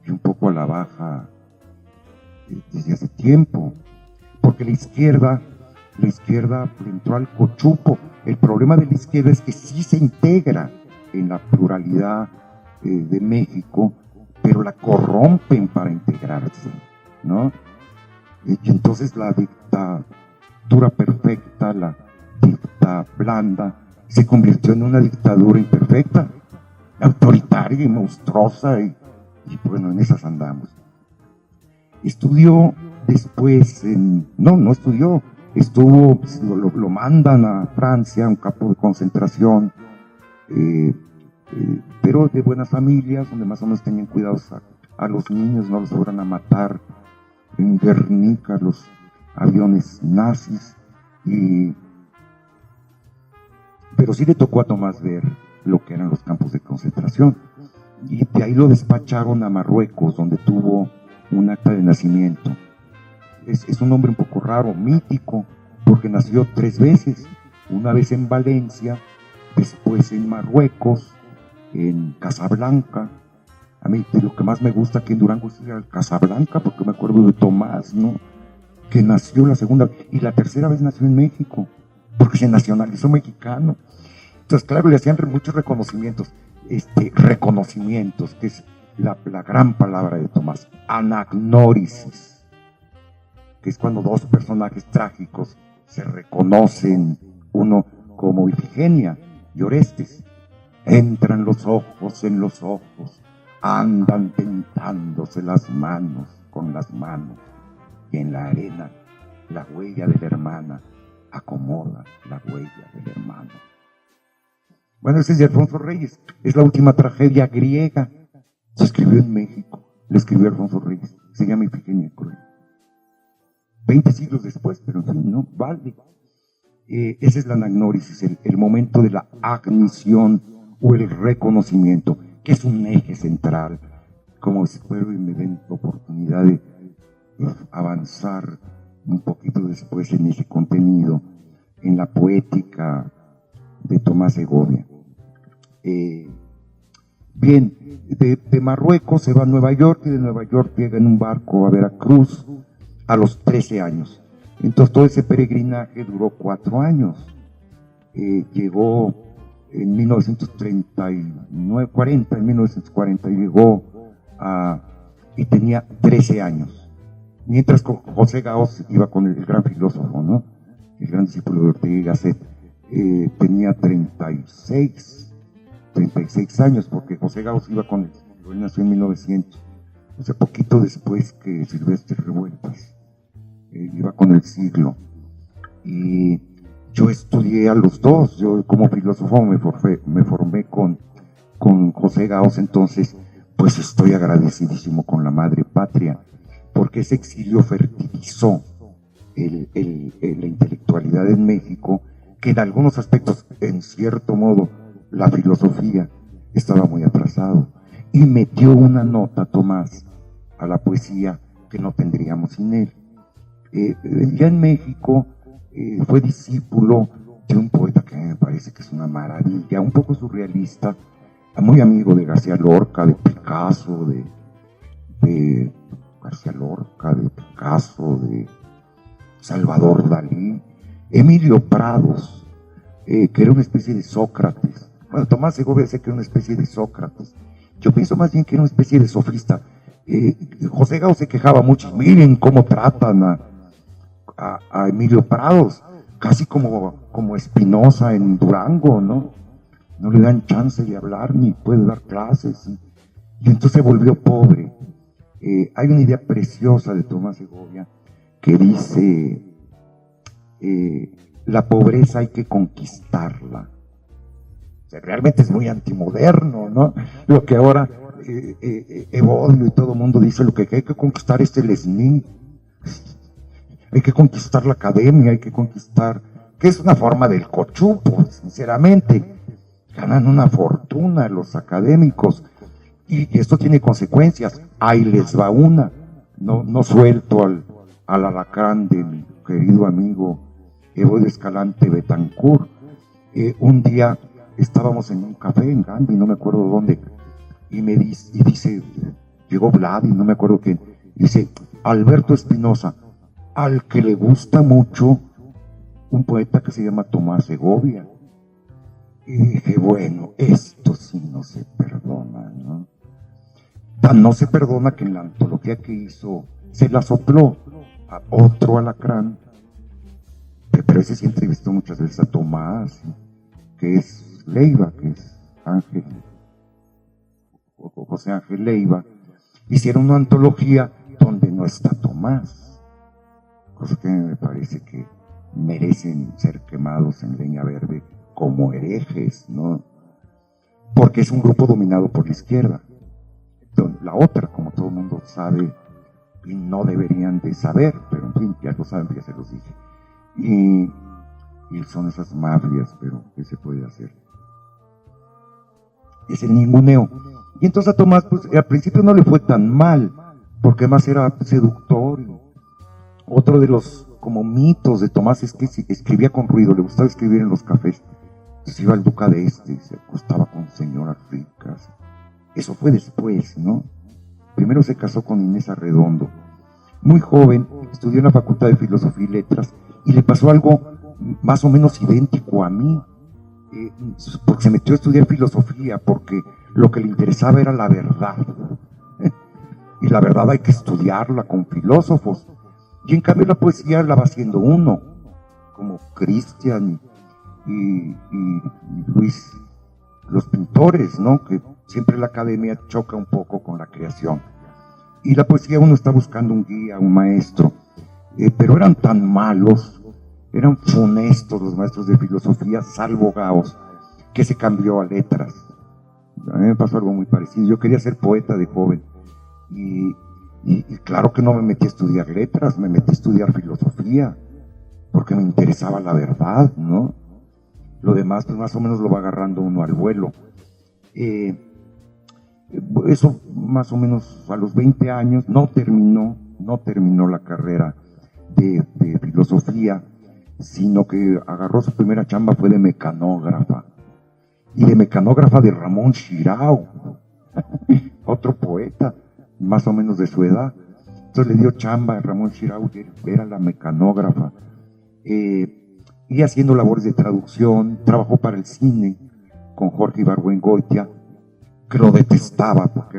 y un poco a la baja desde hace tiempo, porque la izquierda le entró al cochupo. El problema de la izquierda es que sí se integra en la pluralidad de México, pero la corrompen para integrarse, ¿no? Y entonces la dictadura perfecta, la dicta blanda, se convirtió en una dictadura imperfecta, autoritaria y monstruosa, y bueno, en esas andamos. Estudió después, no estudió, lo mandan a Francia, a un campo de concentración, pero de buenas familias, donde más o menos tenían cuidados a los niños, no los fueran a matar en Guernica los aviones nazis, pero sí le tocó a Tomás ver lo que eran los campos de concentración, y de ahí lo despacharon a Marruecos, donde tuvo un acta de nacimiento. Es un hombre un poco raro, mítico, porque nació 3 veces, una vez en Valencia, después en Marruecos, en Casablanca. A mí lo que más me gusta aquí en Durango es ir a Casablanca, porque me acuerdo de Tomás, ¿no?, que nació la segunda, y la tercera vez nació en México, porque se nacionalizó mexicano. Entonces, claro, le hacían muchos reconocimientos, que es la gran palabra de Tomás, anagnórisis, que es cuando 2 personajes trágicos se reconocen, uno como Ifigenia y Orestes. Entran los ojos en los ojos, andan tentándose las manos con las manos, y en la arena la huella de la hermana acomoda la huella del hermano. Bueno, ese es de Alfonso Reyes, es la última tragedia griega, se escribió en México, le escribió Alfonso Reyes, se llama Ifigenia Cruel. 20 siglos después, pero en fin, no vale. Esa es la anagnórisis, el momento de la admisión o el reconocimiento, que es un eje central. Como espero y me den oportunidad de avanzar un poquito después en ese contenido, en la poética de Tomás Segovia. Bien, de Marruecos se va a Nueva York, y de Nueva York llega en un barco a Veracruz a los 13 años. Entonces todo ese peregrinaje duró 4 años. Llegó en 1940 llegó y tenía 13 años. Mientras José Gaos iba con el gran filósofo, ¿no?, el gran discípulo de Ortega y Gasset, tenía 36 años, porque José Gaos iba con él nació en 1900, o sea, poquito después que Silvestre Revueltas, iba con el siglo. Y yo estudié a los dos, yo como filósofo me formé con José Gauss, entonces pues estoy agradecidísimo con la madre patria, porque ese exilio fertilizó la intelectualidad en México, que en algunos aspectos, en cierto modo, la filosofía estaba muy atrasado, y metió una nota, Tomás, a la poesía que no tendríamos sin él. Ya en México fue discípulo de un poeta que me parece que es una maravilla, un poco surrealista, muy amigo de García Lorca, de Picasso, de García Lorca, de Picasso, de Salvador Dalí, Emilio Prados, que era una especie de Sócrates. Bueno, Tomás Segovia sé que era una especie de Sócrates. Yo pienso más bien que era una especie de sofista. José Gauss se quejaba mucho, miren cómo tratan a Emilio Prados, casi como Espinosa en Durango, ¿no? No le dan chance de hablar ni puede dar clases. Y entonces se volvió pobre. Hay una idea preciosa de Tomás Segovia que dice, la pobreza hay que conquistarla. O sea, realmente es muy antimoderno, ¿no? Lo que ahora Evodio y todo el mundo dice, lo que hay que conquistar es el SNI. Hay que conquistar la academia, hay que conquistar, que es una forma del cochupo, sinceramente. Ganan una fortuna los académicos y esto tiene consecuencias. Ahí les va una. No suelto al alacrán de mi querido amigo Evodio Escalante Betancourt. Un día estábamos en un café en Gandhi, no me acuerdo dónde, y dice, llegó Vlad y no me acuerdo quién, dice, Alberto Espinosa, al que le gusta mucho un poeta que se llama Tomás Segovia. Y dije, bueno, esto sí no se perdona, ¿no? Tan no se perdona que en la antología que hizo se la sopló a otro alacrán, pero ese sí entrevistó muchas veces a Tomás, que es Leiva, que es Ángel, José Ángel Leiva. Hicieron una antología donde no está Tomás, cosa que me parece que merecen ser quemados en leña verde como herejes, ¿no? Porque es un grupo dominado por la izquierda. La otra, como todo el mundo sabe, y no deberían de saber, pero en fin, ya lo saben, ya se los dije. Y son esas mafias, pero ¿qué se puede hacer? Es el ninguneo. Y entonces a Tomás, pues al principio no le fue tan mal, porque además era seductor. Otro de los como mitos de Tomás es que escribía con ruido, le gustaba escribir en los cafés. Entonces iba al Duca de se acostaba con señoras ricas. Eso fue después, ¿no? Primero se casó con Inés Arredondo. Muy joven, estudió en la Facultad de Filosofía y Letras y le pasó algo más o menos idéntico a mí, porque se metió a estudiar filosofía, porque lo que le interesaba era la verdad. Y la verdad hay que estudiarla con filósofos. Y en cambio la poesía la va haciendo uno, como Cristian y Luis, los pintores, ¿no? Que siempre la academia choca un poco con la creación. Y la poesía uno está buscando un guía, un maestro. Pero eran tan malos, eran funestos los maestros de filosofía, salvo Gauss, que se cambió a letras. A mí me pasó algo muy parecido. Yo quería ser poeta de joven. Y claro que no me metí a estudiar letras, me metí a estudiar filosofía, porque me interesaba la verdad, ¿no? Lo demás, pues más o menos lo va agarrando uno al vuelo. Eso más o menos a los 20 años no terminó la carrera de filosofía, sino que agarró su primera chamba, fue de mecanógrafa, y de mecanógrafa de Ramón Xirau, otro poeta más o menos de su edad. Entonces le dio chamba a Ramón Xirau, era la mecanógrafa, y haciendo labores de traducción. Trabajó para el cine con Jorge Ibargüengoitia, que lo detestaba porque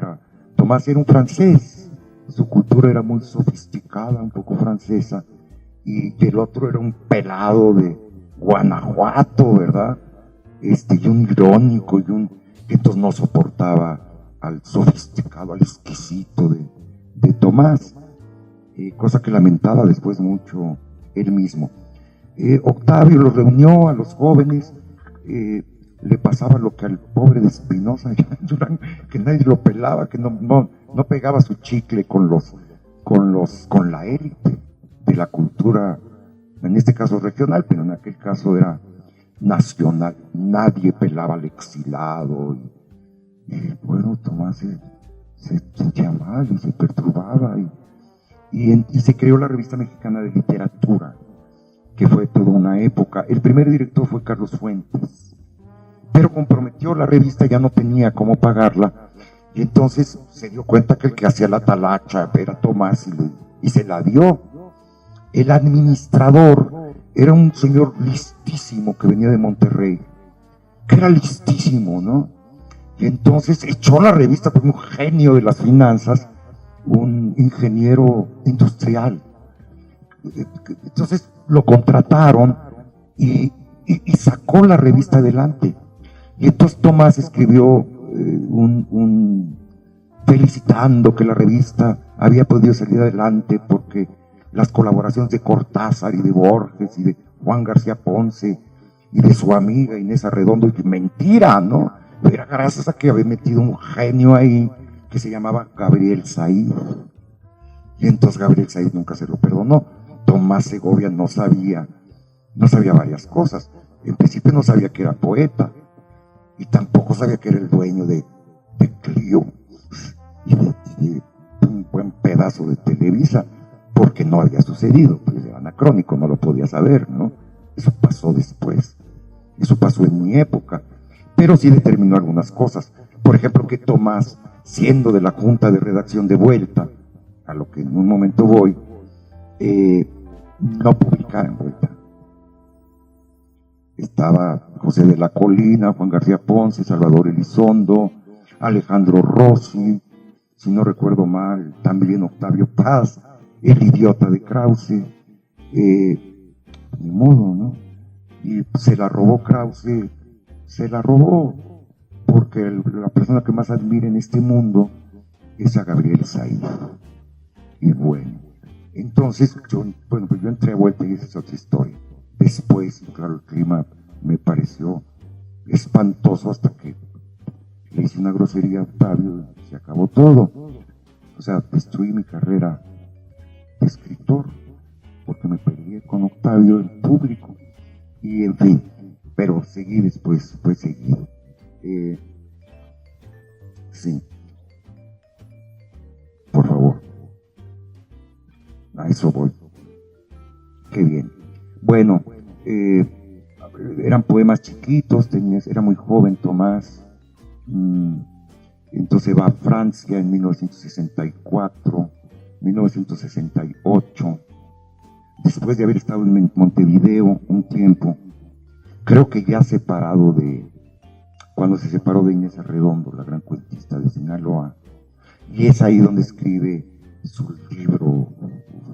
Tomás era un francés, su cultura era muy sofisticada, un poco francesa, y el otro era un pelado de Guanajuato, ¿verdad? Y un irónico, que entonces no soportaba al sofisticado, al exquisito de Tomás, cosa que lamentaba después mucho él mismo. Octavio los reunió a los jóvenes, le pasaba lo que al pobre de Espinosa, que nadie lo pelaba, que no pegaba su chicle con la élite de la cultura, en este caso regional, pero en aquel caso era nacional. Nadie pelaba al exilado. Y bueno, Tomás se sentía mal y se perturbaba y se creó la Revista Mexicana de Literatura, que fue toda una época. El primer director fue Carlos Fuentes, pero comprometió la revista, ya no tenía cómo pagarla, y entonces se dio cuenta que el que hacía la talacha era Tomás y se la dio. El administrador era un señor listísimo que venía de Monterrey, que era listísimo, ¿no? Y entonces echó la revista por un genio de las finanzas, un ingeniero industrial. Entonces lo contrataron y sacó la revista adelante. Y entonces Tomás escribió felicitando que la revista había podido salir adelante porque las colaboraciones de Cortázar y de Borges y de Juan García Ponce y de su amiga Inés Arredondo, y mentira, ¿no? Era gracias a que había metido un genio ahí que se llamaba Gabriel Said. Y entonces Gabriel Said nunca se lo perdonó. Tomás Segovia no sabía varias cosas. En principio no sabía que era poeta, y tampoco sabía que era el dueño de Clio y de un buen pedazo de Televisa, porque no había sucedido, pues era anacrónico, no lo podía saber, ¿no? Eso pasó después, eso pasó en mi época, pero sí determinó algunas cosas. Por ejemplo, que Tomás, siendo de la junta de redacción de Vuelta, a lo que en un momento voy, no publicara en Vuelta. Estaba José de la Colina, Juan García Ponce, Salvador Elizondo, Alejandro Rossi, si no recuerdo mal, también Octavio Paz, el idiota de Krause, ni modo, ¿no? Y se la robó Krause, se la robó porque la persona que más admira en este mundo es a Gabriel Said. Y bueno, entonces yo entré a Vuelta y esa es otra historia. Después, claro, el clima me pareció espantoso hasta que le hice una grosería a Octavio y se acabó todo. O sea, destruí mi carrera de escritor porque me peleé con Octavio en público. Y en fin, pero seguí después, fue seguido. Sí. Por favor. A eso voy. Qué bien. Bueno, eran poemas chiquitos, era muy joven Tomás. Entonces va a Francia en 1964, 1968. Después de haber estado en Montevideo un tiempo, creo que ya cuando se separó de Inés Arredondo, la gran cuentista de Sinaloa, y es ahí donde escribe su libro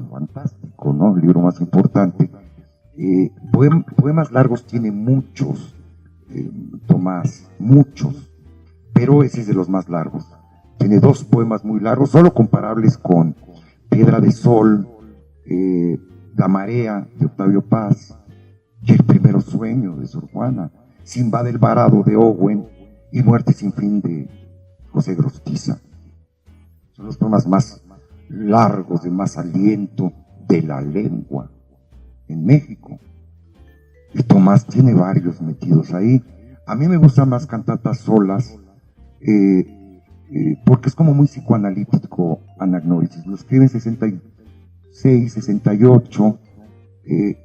fantástico, ¿no? El libro más importante. Poemas largos tiene muchos, Tomás, muchos, pero ese es de los más largos. Tiene 2 poemas muy largos, solo comparables con Piedra de Sol, La Marea de Octavio Paz y El Primero Sueño de Sor Juana, Simba del Varado de Owen y Muerte sin fin de José Grostiza. Son los poemas más largos, de más aliento de la lengua en México. Y Tomás tiene varios metidos ahí. A mí me gustan más cantatas solas, porque es como muy psicoanalítico Anagnórisis. Lo escribe en 66, 68,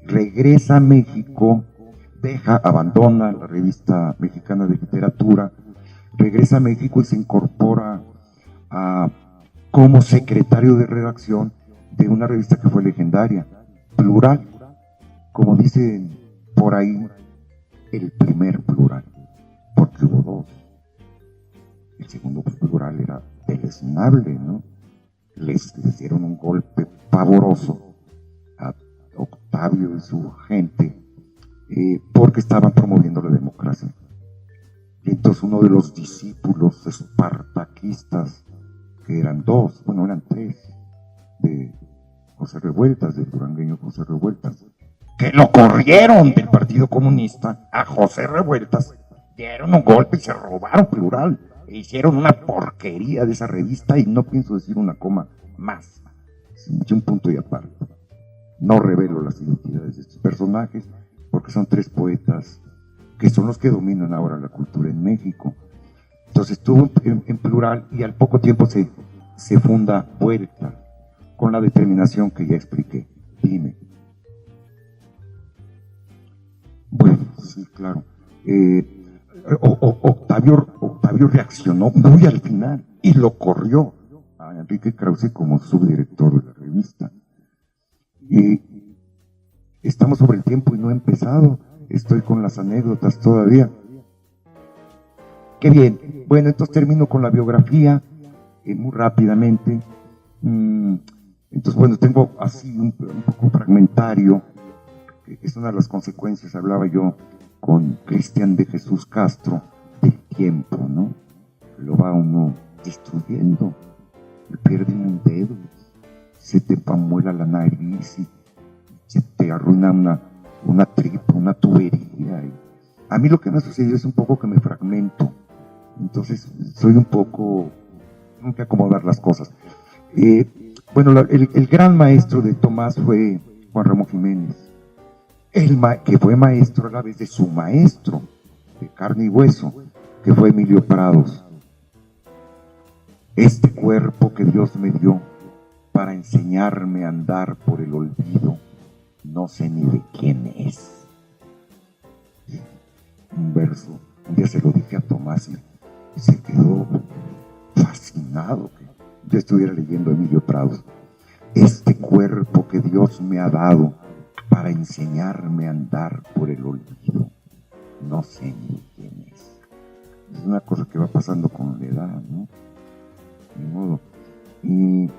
regresa a México, abandona la Revista Mexicana de Literatura, regresa a México y se incorpora como secretario de redacción de una revista que fue legendaria, Plural, como dicen por ahí, el primer Plural, porque hubo 2. El segundo Plural era deleznable, ¿no? Les dieron un golpe pavoroso a Octavio y su gente, porque estaban promoviendo la democracia. Y entonces uno de los discípulos espartaquistas, que eran 2, bueno, eran 3, José Revueltas, del durangueño José Revueltas, que lo corrieron del Partido Comunista a José Revueltas, dieron un golpe y se robaron Plural, e hicieron una porquería de esa revista, y no pienso decir una coma más, sin un punto y aparte. No revelo las identidades de estos personajes, porque son tres poetas que son los que dominan ahora la cultura en México. Entonces estuvo en Plural, y al poco tiempo se funda Vuelta, con la determinación que ya expliqué. Dime. Bueno, sí, claro. Octavio reaccionó muy al final y lo corrió a Enrique Krause como subdirector de la revista. Estamos sobre el tiempo y no he empezado. Estoy con las anécdotas todavía. Qué bien. Bueno, entonces termino con la biografía muy rápidamente. Entonces, bueno, tengo así un poco fragmentario, que es una de las consecuencias. Hablaba yo con Cristian de Jesús Castro del tiempo, ¿no? Lo va uno destruyendo, le pierde un dedo, se te pamuela la nariz y se te arruina una tripa, una tubería. A mí lo que me ha sucedido es un poco que me fragmento, entonces soy un poco, tengo que acomodar las cosas. Bueno, el gran maestro de Tomás fue Juan Ramón Jiménez, que fue maestro a la vez de su maestro de carne y hueso, que fue Emilio Prados. Este cuerpo que Dios me dio para enseñarme a andar por el olvido, no sé ni de quién es. Un verso, un día se lo dije a Tomás y se quedó fascinado que yo estuviera leyendo a Emilio Prados. Este cuerpo que Dios me ha dado para enseñarme a andar por el olvido, no sé ni de quién es. Es una cosa que va pasando con la edad, ¿no? Ni modo. Y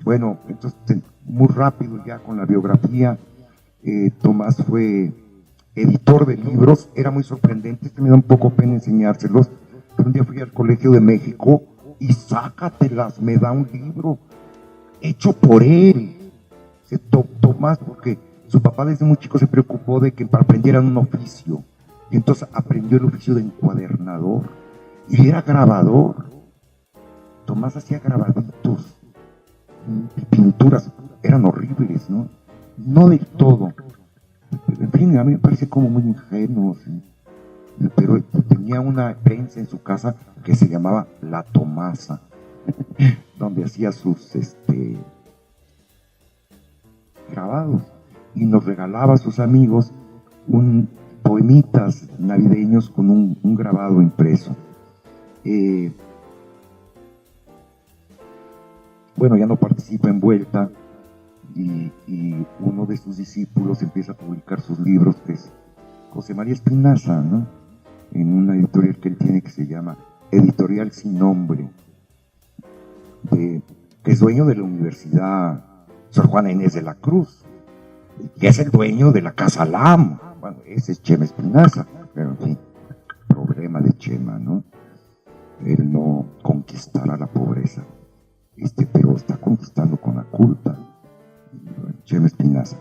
bueno, entonces muy rápido ya con la biografía. Tomás fue editor de libros, era muy sorprendente, me da un poco pena enseñárselos, pero un día fui al Colegio de México y sácatelas, me da un libro hecho por él. Tomás, porque su papá desde muy chico se preocupó de que aprendieran un oficio, y entonces aprendió el oficio de encuadernador, y era grabador. Tomás hacía grabaditos, pinturas, eran horribles, ¿no? No del todo. En fin, a mí me parece como muy ingenuo, ¿sí? Pero tenía una prensa en su casa que se llamaba La Tomasa, donde hacía sus grabados, y nos regalaba a sus amigos poemitas navideños con un grabado impreso. Bueno, ya no participa en Vuelta, y uno de sus discípulos empieza a publicar sus libros, que es José María Espinaza, ¿no? En una editorial que él tiene que se llama Editorial Sin Nombre, que es dueño de la Universidad Sor Juana Inés de la Cruz, que es el dueño de la Casa Lam. Bueno, ese es Chema Espinaza, pero en fin, problema de Chema, ¿no? Él no conquistará la pobreza, pero está conquistando con la culpa. Chema Espinaza.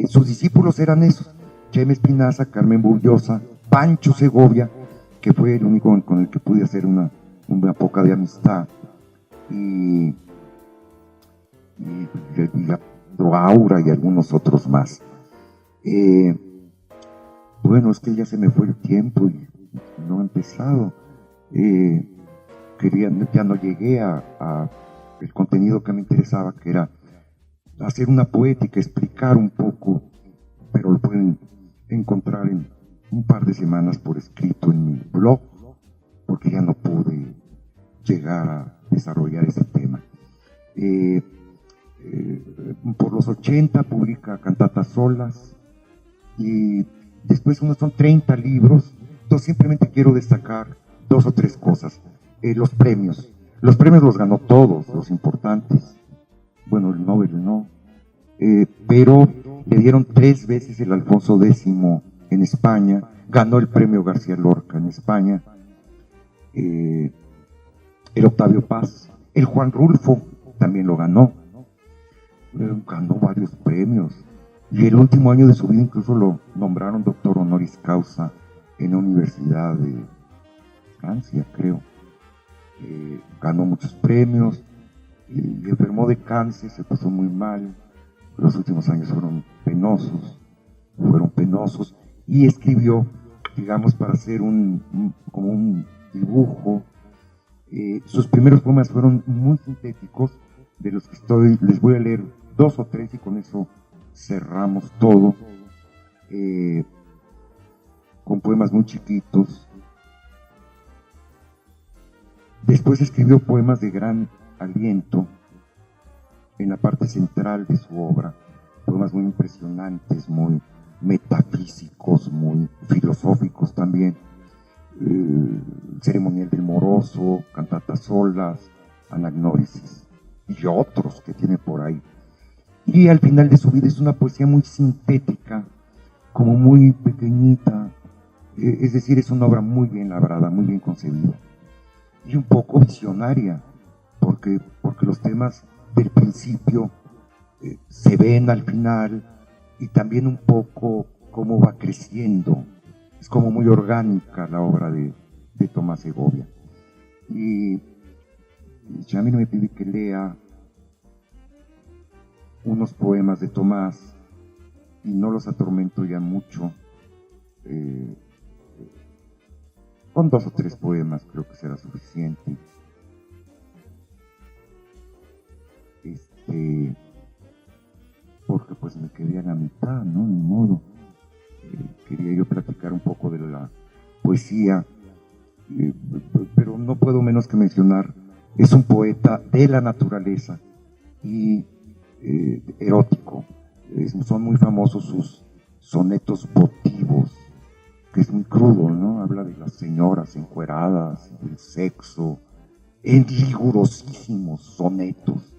Sus discípulos eran esos: Chema Espinaza, Carmen Bullosa, Pancho Segovia, que fue el único con el que pude hacer una poca de amistad, y Aura y algunos otros más. Bueno, es que ya se me fue el tiempo y no he empezado. Ya no llegué a el contenido que me interesaba, que era hacer una poética, explicar un poco, pero lo pueden encontrar en un par de semanas por escrito en mi blog, porque ya no pude llegar a desarrollar ese tema. Por los 80 publica Cantatas Solas, y después son 30 libros. Entonces simplemente quiero destacar 2 o 3 cosas. Los premios los ganó todos, los importantes. Bueno, el Nobel no, pero le dieron 3 veces el Alfonso X en España, ganó el premio García Lorca en España, el Octavio Paz, el Juan Rulfo también lo ganó. ganó varios premios. Y el último año de su vida incluso lo nombraron doctor honoris causa en la Universidad de Francia, creo. Ganó muchos premios, y enfermó de cáncer, se puso muy mal. Los últimos años fueron penosos, y escribió, digamos, para hacer como un dibujo. Sus primeros poemas fueron muy sintéticos, de los que les voy a leer 2 o 3 y con eso cerramos todo, con poemas muy chiquitos. Después escribió poemas de gran aliento en la parte central de su obra, poemas muy impresionantes, muy metafísicos, muy filosóficos también. Ceremonial del Moroso, Cantatas Solas, Anagnórisis y otros que tiene por ahí. Y al final de su vida es una poesía muy sintética, como muy pequeñita, es decir, es una obra muy bien labrada, muy bien concebida y un poco visionaria, porque los temas del principio se ven al final, y también un poco cómo va creciendo. Es como muy orgánica la obra de Tomás Segovia. Y Yamil me pide que lea unos poemas de Tomás, y no los atormento ya mucho. Con 2 o 3 poemas creo que será suficiente. Porque pues me quedé a la mitad, ¿no? Ni modo. Quería yo platicar un poco de la poesía, pero no puedo menos que mencionar, es un poeta de la naturaleza y erótico. Son muy famosos sus sonetos votivos, que es muy crudo, ¿no? Habla de las señoras encueradas, del sexo, en rigurosísimos sonetos.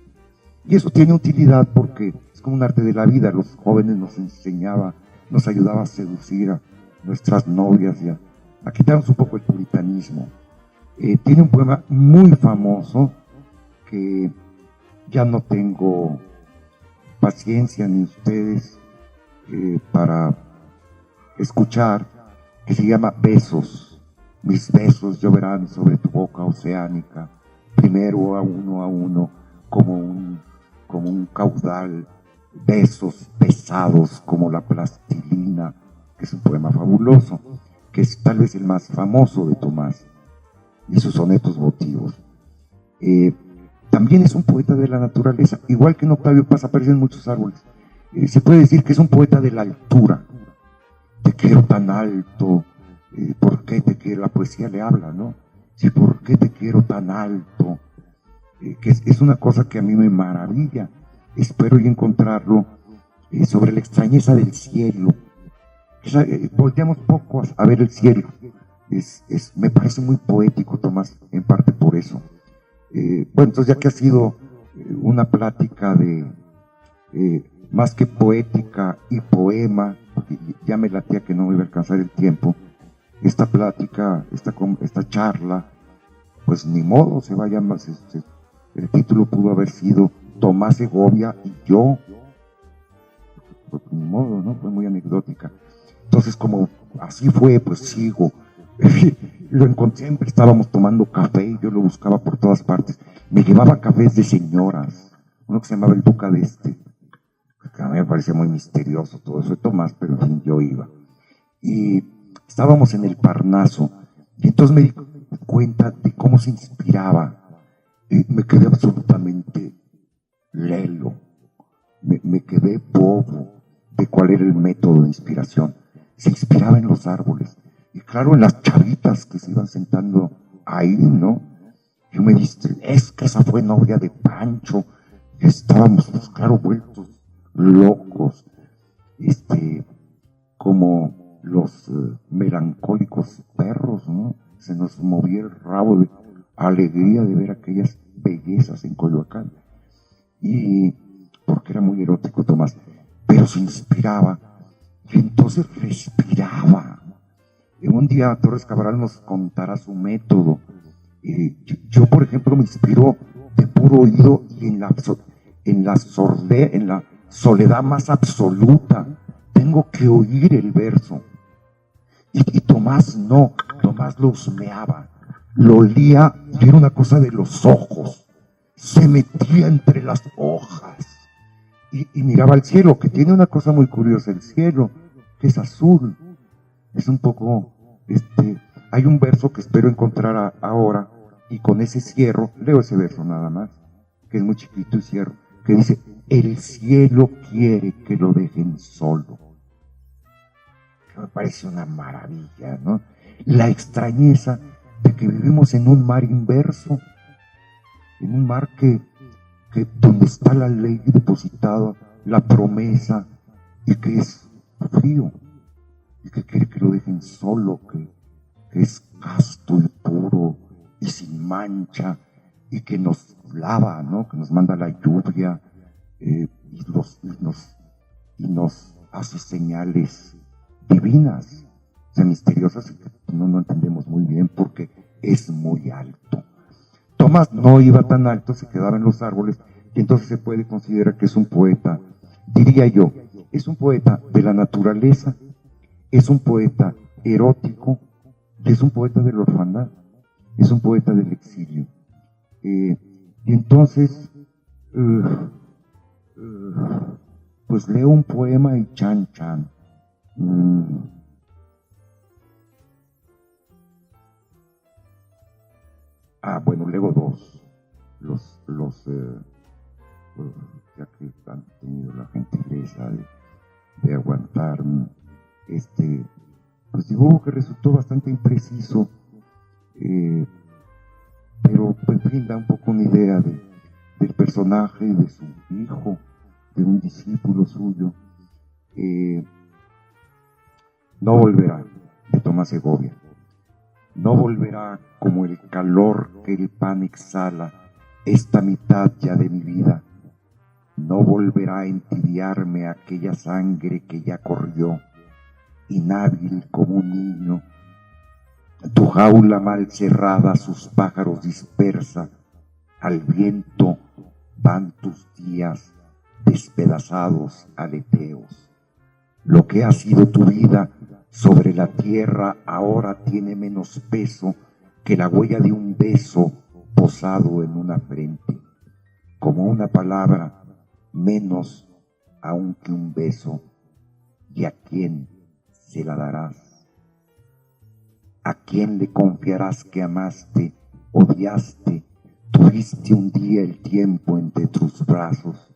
Y eso tiene utilidad porque es como un arte de la vida. Los jóvenes nos ayudaba a seducir a nuestras novias y a quitarnos un poco el puritanismo. Tiene un poema muy famoso que ya no tengo paciencia ni ustedes para escuchar, que se llama Besos. Mis besos lloverán sobre tu boca oceánica, primero a uno, como un caudal, besos pesados como la plastilina, que es un poema fabuloso, que es tal vez el más famoso de Tomás, y sus sonetos votivos. También es un poeta de la naturaleza, igual que en Octavio Paz aparecen muchos árboles. Se puede decir que es un poeta de la altura. Te quiero tan alto, ¿por qué te quiero? La poesía le habla, ¿no? Sí, ¿por qué te quiero tan alto? Que es una cosa que a mí me maravilla. Espero yo encontrarlo sobre la extrañeza del cielo. Volteamos poco a ver el cielo. Me parece muy poético, Tomás, en parte por eso. Bueno, entonces ya que ha sido una plática de más que poética y poema, porque ya me latía que no me iba a alcanzar el tiempo, esta plática, esta charla, pues ni modo, se va a llamar, el título pudo haber sido Tomás Segovia y yo, pues ni modo, ¿no? Fue muy anecdótica. Entonces, como así fue, pues sigo. Lo encontré, siempre estábamos tomando café y yo lo buscaba por todas partes. Me llevaba cafés de señoras, uno que se llamaba el Duca de que a mí me parecía muy misterioso todo eso de Tomás, pero en fin, yo iba. Y estábamos en el Parnaso, y entonces me di cuenta de cómo se inspiraba. Y me quedé absolutamente lelo, me quedé bobo de cuál era el método de inspiración. Se inspiraba en los árboles, y claro, en las chavitas que se iban sentando ahí, ¿no? Yo me dije, es que esa fue novia de Pancho. Estábamos, pues claro, vueltos locos, como los melancólicos perros, ¿no? Se nos movía el rabo de alegría de ver aquellas bellezas en Coyoacán. Y porque era muy erótico Tomás, pero se inspiraba y entonces respiraba. Un día Torres Cabral nos contará su método. Yo, por ejemplo, me inspiró de puro oído y en la soledad más absoluta, tengo que oír el verso. Y Tomás no, Tomás lo husmeaba, lo olía, y era una cosa de los ojos, se metía entre las hojas y miraba al cielo, que tiene una cosa muy curiosa, el cielo, que es azul, es un poco, hay un verso que espero encontrar ahora, y con ese cierro, leo ese verso nada más, que es muy chiquito y cierro, que dice, el cielo quiere que lo dejen solo. Que me parece una maravilla, ¿no? La extrañeza de que vivimos en un mar inverso, en un mar que donde está la ley depositada, la promesa, y que es frío, y que quiere que lo dejen solo, que es casto y puro y sin mancha, y que nos lava, ¿no? Que nos manda la lluvia, y nos hace señales divinas, o sea, misteriosas, y que no entendemos muy bien porque es muy alto. Tomás no iba tan alto, se quedaba en los árboles, y entonces se puede considerar que es un poeta, diría yo, es un poeta de la naturaleza, es un poeta erótico, es un poeta de la orfandad, es un poeta del exilio. Y entonces, pues leo un poema y chan. Bueno, leo dos. Ya que han tenido la gentileza de aguantarme, pues digo que resultó bastante impreciso, pero pues brinda un poco una idea del personaje, de su hijo, de un discípulo suyo. No volverá, de Tomás Segovia. No volverá como el calor que el pan exhala, esta mitad ya de mi vida. No volverá a entibiarme aquella sangre que ya corrió, inhábil como un niño. Tu jaula mal cerrada sus pájaros dispersa, al viento van tus días despedazados aleteos. Lo que ha sido tu vida sobre la tierra ahora tiene menos peso que la huella de un beso posado en una frente, como una palabra menos aún que un beso. ¿Y a quién se la darás? ¿A quién le confiarás que amaste, odiaste, tuviste un día el tiempo entre tus brazos?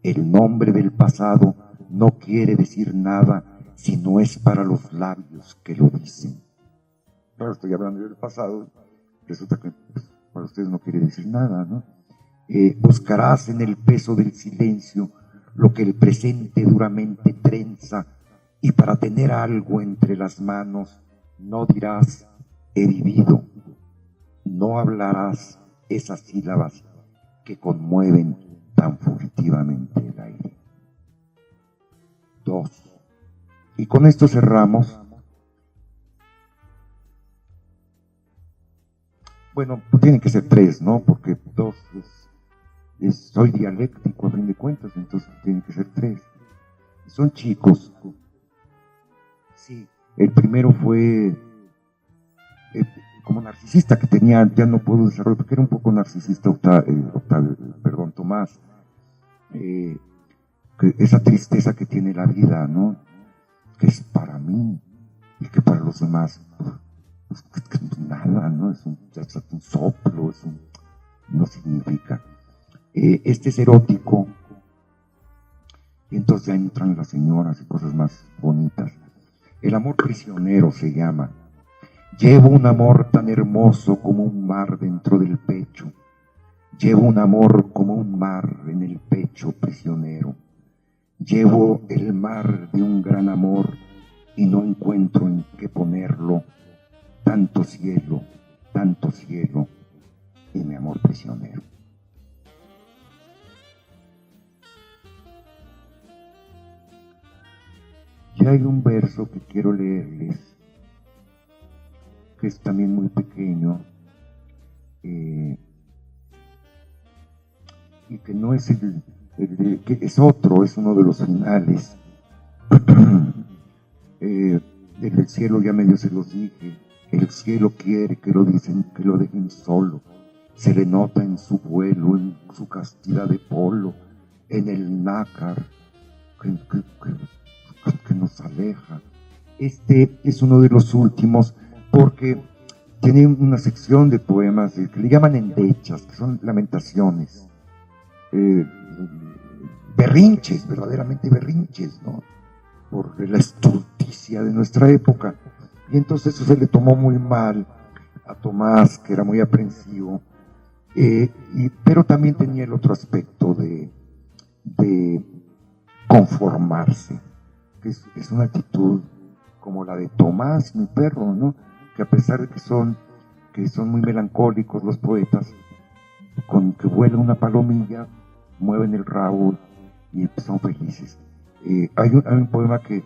El nombre del pasado no quiere decir nada si no es para los labios que lo dicen. Claro, estoy hablando del pasado, resulta que pues, para ustedes no quiere decir nada, ¿no? Buscarás en el peso del silencio lo que el presente duramente trenza, y para tener algo entre las manos no dirás he vivido, no hablarás esas sílabas que conmueven tan furtivamente el aire. 2. Y con esto cerramos. Bueno, pues tienen que ser 3, ¿no? Porque 2 soy dialéctico a fin de cuentas, entonces tienen que ser 3. Son chicos. Sí. El primero fue como narcisista, que tenía, ya no puedo desarrollar, porque era un poco narcisista Tomás. Que esa tristeza que tiene la vida, ¿no? Que es para mí y que para los demás pues, nada, ¿no? Es un soplo, no significa. Este es erótico, y entonces ya entran las señoras y cosas más bonitas. El amor prisionero se llama. Llevo un amor tan hermoso como un mar dentro del pecho. Llevo un amor como un mar en el pecho prisionero. Llevo el mar de un gran amor y no encuentro en qué ponerlo. Tanto cielo en mi amor prisionero. Y hay un verso que quiero leerles, que es también muy pequeño, y que no es que es otro, es uno de los finales. Desde el cielo ya medio se los dije, el cielo quiere que lo dejen solo, se le nota en su vuelo, en su castidad de polo, en el nácar que nos aleja. Este es uno de los últimos porque tiene una sección de poemas que le llaman endechas, que son lamentaciones, berrinches, verdaderamente berrinches, ¿no? Por la estulticia de nuestra época. Y entonces eso se le tomó muy mal a Tomás, que era muy aprensivo, pero también tenía el otro aspecto de conformarse, que es una actitud como la de Tomás, mi perro, ¿no? Que a pesar de que son muy melancólicos los poetas, con que vuela una palomilla, mueven el rabo y son felices. Hay un poema que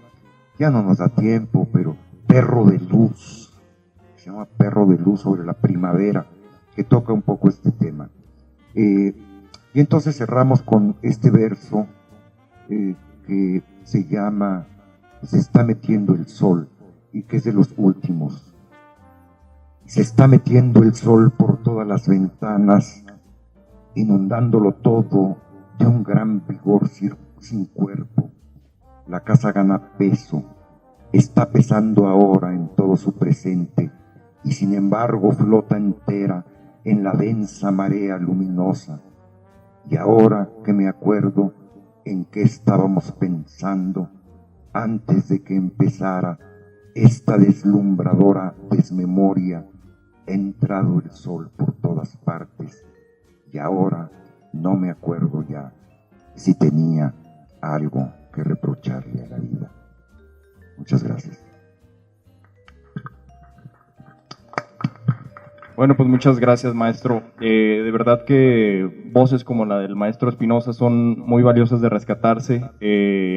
ya no nos da tiempo, pero Perro de Luz, se llama Perro de Luz, sobre la primavera, que toca un poco este tema. Y entonces cerramos con este verso que se llama Se está metiendo el sol, y que es de los últimos. Se está metiendo el sol por todas las ventanas, inundándolo todo de un gran vigor sin cuerpo. La casa gana peso, está pesando ahora en todo su presente, y sin embargo flota entera en la densa marea luminosa. Y ahora que me acuerdo en qué estábamos pensando antes de que empezara esta deslumbradora desmemoria, ha entrado el sol por todas partes, y ahora no me acuerdo ya si tenía algo que reprocharle a la vida. Muchas gracias. Bueno, pues muchas gracias, maestro. De verdad que voces como la del maestro Espinosa son muy valiosas de rescatarse.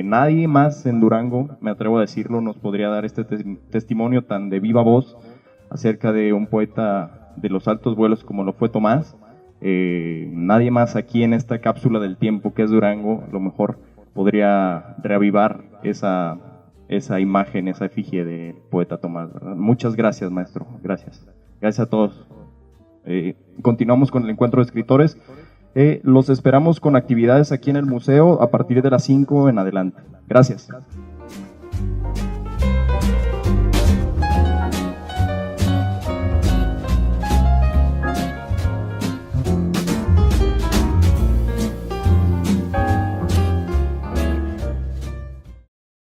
Nadie más en Durango, me atrevo a decirlo, nos podría dar este testimonio tan de viva voz acerca de un poeta de los altos vuelos como lo fue Tomás. Nadie más aquí en esta cápsula del tiempo que es Durango, a lo mejor podría reavivar esa imagen, esa efigie del poeta Tomás, ¿verdad? Muchas gracias, maestro. Gracias. Gracias a todos. Continuamos con el encuentro de escritores. Los esperamos con actividades aquí en el museo a partir de las 5 en adelante. Gracias.